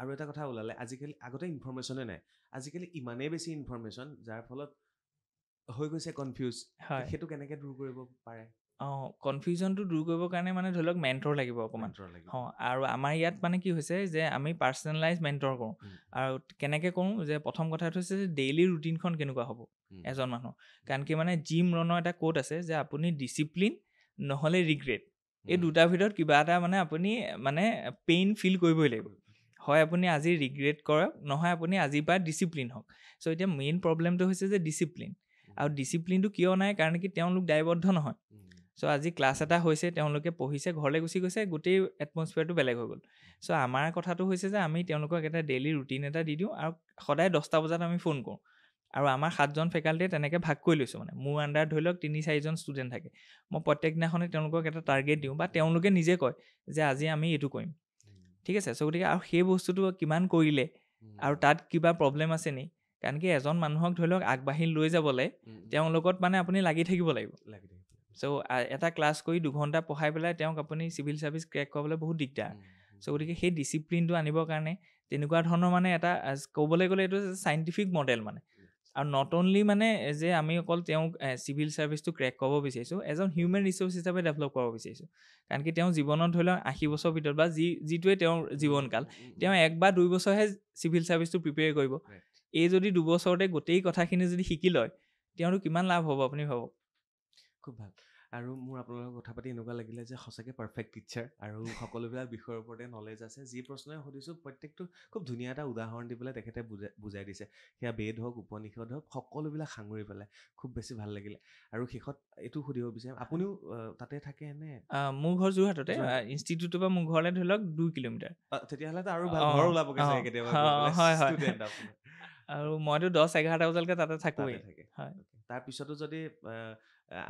Speaker 2: আৰু এটা কথা ওলালে, আজিকালি আগতে ইনফৰমেশ্যনে নাই, আজিকালি ইমানেই বেছি ইনফৰমেশ্যন যাৰ ফলত হৈ গৈছে কনফিউজ। সেইটো কেনেকৈ দূৰ কৰিব পাৰে?
Speaker 4: কনফিউজনটো দূৰ কৰিবৰ কাৰণে মানে ধৰি লওক মেণ্টৰ লাগিব অকণমান। আৰু আমাৰ ইয়াত মানে কি হৈছে যে আমি পাৰ্চনেলাইজ মেণ্টৰ কৰোঁ। আৰু কেনেকৈ কৰোঁ যে প্ৰথম কথাটো হৈছে যে ডেইলি ৰুটিনখন কেনেকুৱা হ'ব এজন মানুহৰ। কাৰণ কি মানে জিম ৰণৰ এটা কোট আছে যে আপুনি ডিচিপ্লিন নহ'লে ৰিগ্ৰেট, এই দুটাৰ ভিতৰত কিবা এটা মানে আপুনি মানে পেইন ফিল কৰিবই লাগিব। হয় আপুনি আজি ৰিগ্ৰেট কৰক, নহয় আপুনি আজিৰ পৰা ডিচিপ্লিন হওক। চ' এতিয়া মেইন প্ৰব্লেমটো হৈছে যে ডিচিপ্লিন। আৰু ডিচিপ্লিনটো কিয় নাই, কাৰণ কি তেওঁলোক দায়বদ্ধ নহয়। চ' আজি ক্লাছ এটা হৈছে, তেওঁলোকে পঢ়িছে, ঘৰলৈ গুচি গৈছে, গোটেই এটমছফিয়াৰটো বেলেগ হৈ গ'ল। চ' আমাৰ কথাটো হৈছে যে আমি তেওঁলোকক এটা ডেইলি ৰুটিন এটা দি দিওঁ, আৰু সদায় 10টা বজাত আমি ফোন কৰোঁ। আৰু আমাৰ 7জন ফেকাল্টিয়ে তেনেকৈ ভাগ কৰি লৈছোঁ, মানে মোৰ আণ্ডাৰত ধৰি লওক 3-4জন ষ্টুডেণ্ট থাকে। মই প্ৰত্যেক দিনাখনে তেওঁলোকক এটা টাৰ্গেট দিওঁ, বা তেওঁলোকে নিজে কয় যে আজি আমি এইটো কৰিম, ঠিক আছে। চ' গতিকে আৰু সেই বস্তুটো কিমান কৰিলে, আৰু তাত কিবা প্ৰব্লেম আছে নি, কাৰণ কি এজন মানুহক ধৰি লওক আগবাঢ়ি লৈ যাবলৈ তেওঁৰ লগত মানে আপুনি লাগি থাকিব লাগিব। চ' এটা ক্লাছ কৰি 2 ঘণ্টা পঢ়াই পেলাই তেওঁক আপুনি চিভিল ছাৰ্ভিচ ক্ৰেক কৰাবলৈ বহুত দিগদাৰ। চ' গতিকে সেই ডিচিপ্লিনটো আনিবৰ কাৰণে তেনেকুৱা ধৰণৰ মানে এটা ক'বলৈ গ'লে এইটো চাইণ্টিফিক মডেল মানে আৰু নট অনলি মানে যে আমি অকল তেওঁক চিভিল ছাৰ্ভিচটো ক্ৰেক কৰিব বিচাৰিছোঁ এজন হিউমেন ৰিচ'ৰ্চ হিচাপে ডেভেলপ কৰিব বিচাৰিছোঁ কাৰণ কি তেওঁ জীৱনত ধৰি লওক 80 বছৰ ভিতৰত বা যিটোৱে তেওঁৰ জীৱনকাল তেওঁ 1 বা 2 বছৰহে চিভিল ছাৰ্ভিচটো প্ৰিপেয়াৰ কৰিব এই যদি 2 বছৰতে গোটেই কথাখিনি যদি শিকি লয় তেওঁৰো কিমান লাভ হ'ব আপুনি ভাবক
Speaker 2: খুব ভাল আৰু মোৰ আপোনালোকৰ কথা পাতি এনেকুৱা লাগিলে যে সঁচাকৈ পাৰফেক্ট টিচাৰ আৰু সকলোবিলাক বিষয়ৰ ওপৰতে নলেজ আছে যি প্ৰশ্নই সুধিছোঁ প্ৰত্যেকটো খুব ধুনীয়া এটা উদাহৰণ দি পেলাই তেখেতে বুজাই দিছে সেয়া বেদ হওক উপনিষদ হওক সকলোবিলাক সাঙুৰি পেলাই খুব বেছি ভাল লাগিলে আৰু শেষত এইটো সুধিব বিচাৰিম আপুনিও তাতে থাকে নে
Speaker 4: মোৰ ঘৰ যোৰহাটতে ইনষ্টিটিউটৰ পৰা মোৰ ঘৰলৈ ধৰি লওক 2 কিলোমিটাৰ
Speaker 2: তেতিয়াহ'লে ঘৰ ওলাবগৈ চাগে কেতিয়াবা
Speaker 4: হয়
Speaker 2: ষ্টুডেণ্ট আপোনাৰ
Speaker 4: আৰু মইতো 10-11 বজালৈকে তাতে থাকোৱেই
Speaker 2: থাকে তাৰপিছতো যদি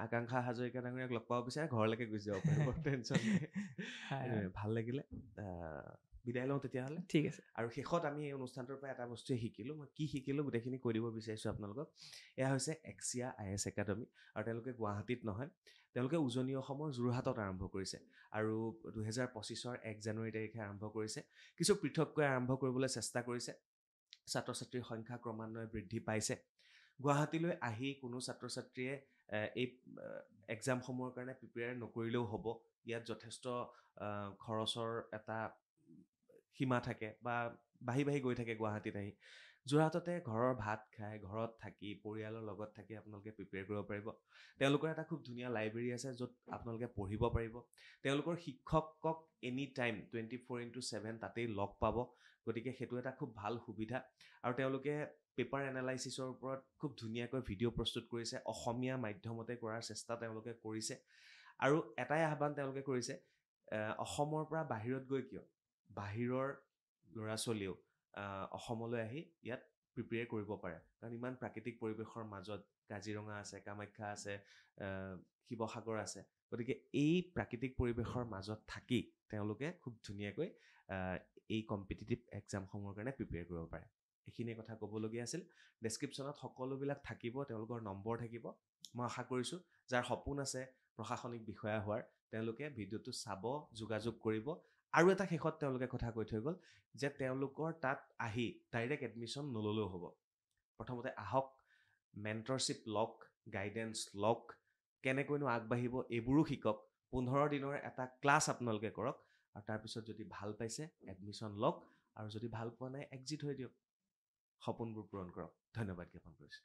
Speaker 2: আকাংক্ষা হাজৰিকা ডাঙৰীয়াক লগ পাব বিচাৰে ঘৰলৈকে গুচি যাব পাৰিব টেনশ্যন নাই ভাল লাগিলে বিদায় লওঁ তেতিয়াহ'লে
Speaker 4: ঠিক আছে
Speaker 2: আৰু শেষত আমি এই অনুষ্ঠানটোৰ পৰা এটা বস্তুৱে শিকিলোঁ মই কি শিকিলোঁ গোটেইখিনি কৈ দিব বিচাৰিছোঁ আপোনালোকক এয়া হৈছে এক্সিয়া IAS একাডেমি আৰু তেওঁলোকে গুৱাহাটীত নহয় তেওঁলোকে উজনি অসমৰ যোৰহাটত আৰম্ভ কৰিছে আৰু 2025 1 জানুৱাৰী তাৰিখে আৰম্ভ কৰিছে কিছু পৃথককৈ আৰম্ভ কৰিবলৈ চেষ্টা কৰিছে ছাত্ৰ ছাত্ৰীৰ সংখ্যা ক্ৰমান্বয়ে বৃদ্ধি পাইছে গুৱাহাটীলৈ আহি কোনো ছাত্ৰ ছাত্ৰীয়ে এই এক্সামসমূহৰ কাৰণে প্ৰিপেয়াৰ নকৰিলেও হ'ব ইয়াত যথেষ্ট খৰচৰ এটা সীমা থাকে বা বাঢ়ি গৈ থাকে গুৱাহাটীত আহি যোৰহাটতে ঘৰৰ ভাত খাই ঘৰত থাকি পৰিয়ালৰ লগত থাকি আপোনালোকে প্ৰিপেয়াৰ কৰিব পাৰিব তেওঁলোকৰ এটা খুব ধুনীয়া লাইব্ৰেৰী আছে য'ত আপোনালোকে পঢ়িব পাৰিব তেওঁলোকৰ শিক্ষকক এনি টাইম 24/7 তাতেই লগ পাব গতিকে সেইটো এটা খুব ভাল সুবিধা আৰু তেওঁলোকে পেপাৰ এনালাইচিছৰ ওপৰত খুব ধুনীয়াকৈ ভিডিঅ' প্ৰস্তুত কৰিছে অসমীয়া মাধ্যমতে কৰাৰ চেষ্টা তেওঁলোকে কৰিছে আৰু এটাই আহ্বান তেওঁলোকে কৰিছে অসমৰ পৰা বাহিৰত গৈ কিয় বাহিৰৰ ল'ৰা ছোৱালীয়েও অসমলৈ আহি ইয়াত প্ৰিপেয়াৰ কৰিব পাৰে কাৰণ ইমান প্ৰাকৃতিক পৰিৱেশৰ মাজত কাজিৰঙা আছে কামাখ্যা আছে শিৱসাগৰ আছে গতিকে এই প্ৰাকৃতিক পৰিৱেশৰ মাজত থাকি তেওঁলোকে খুব ধুনীয়াকৈ এই কম্পিটিটিভ এক্সামসমূহৰ কাৰণে প্ৰিপেয়াৰ কৰিব পাৰে এইখিনি কথা ক'বলগীয়া আছিল ডেছক্ৰিপশ্যনত সকলোবিলাক থাকিব তেওঁলোকৰ নম্বৰ থাকিব মই আশা কৰিছোঁ যাৰ সপোন আছে প্ৰশাসনিক বিষয়া হোৱাৰ তেওঁলোকে ভিডিঅ'টো চাব যোগাযোগ কৰিব আৰু এটা শেষত তেওঁলোকে কথা কৈ থৈ গ'ল যে তেওঁলোকৰ তাত আহি ডাইৰেক্ট এডমিশ্যন নল'লেও হ'ব প্ৰথমতে আহক মেণ্টৰশ্বিপ লওক গাইডেন্স লওক কেনেকৈনো আগবাঢ়িব এইবোৰো শিকক 15 দিনৰ এটা ক্লাছ আপোনালোকে কৰক আৰু তাৰপিছত যদি ভাল পাইছে এডমিশ্যন লওক আৰু যদি ভাল পোৱা নাই এক্সিট হৈ দিয়ক সপোনবোৰ পূৰণ কৰক ধন্যবাদ জ্ঞাপন কৰিছোঁ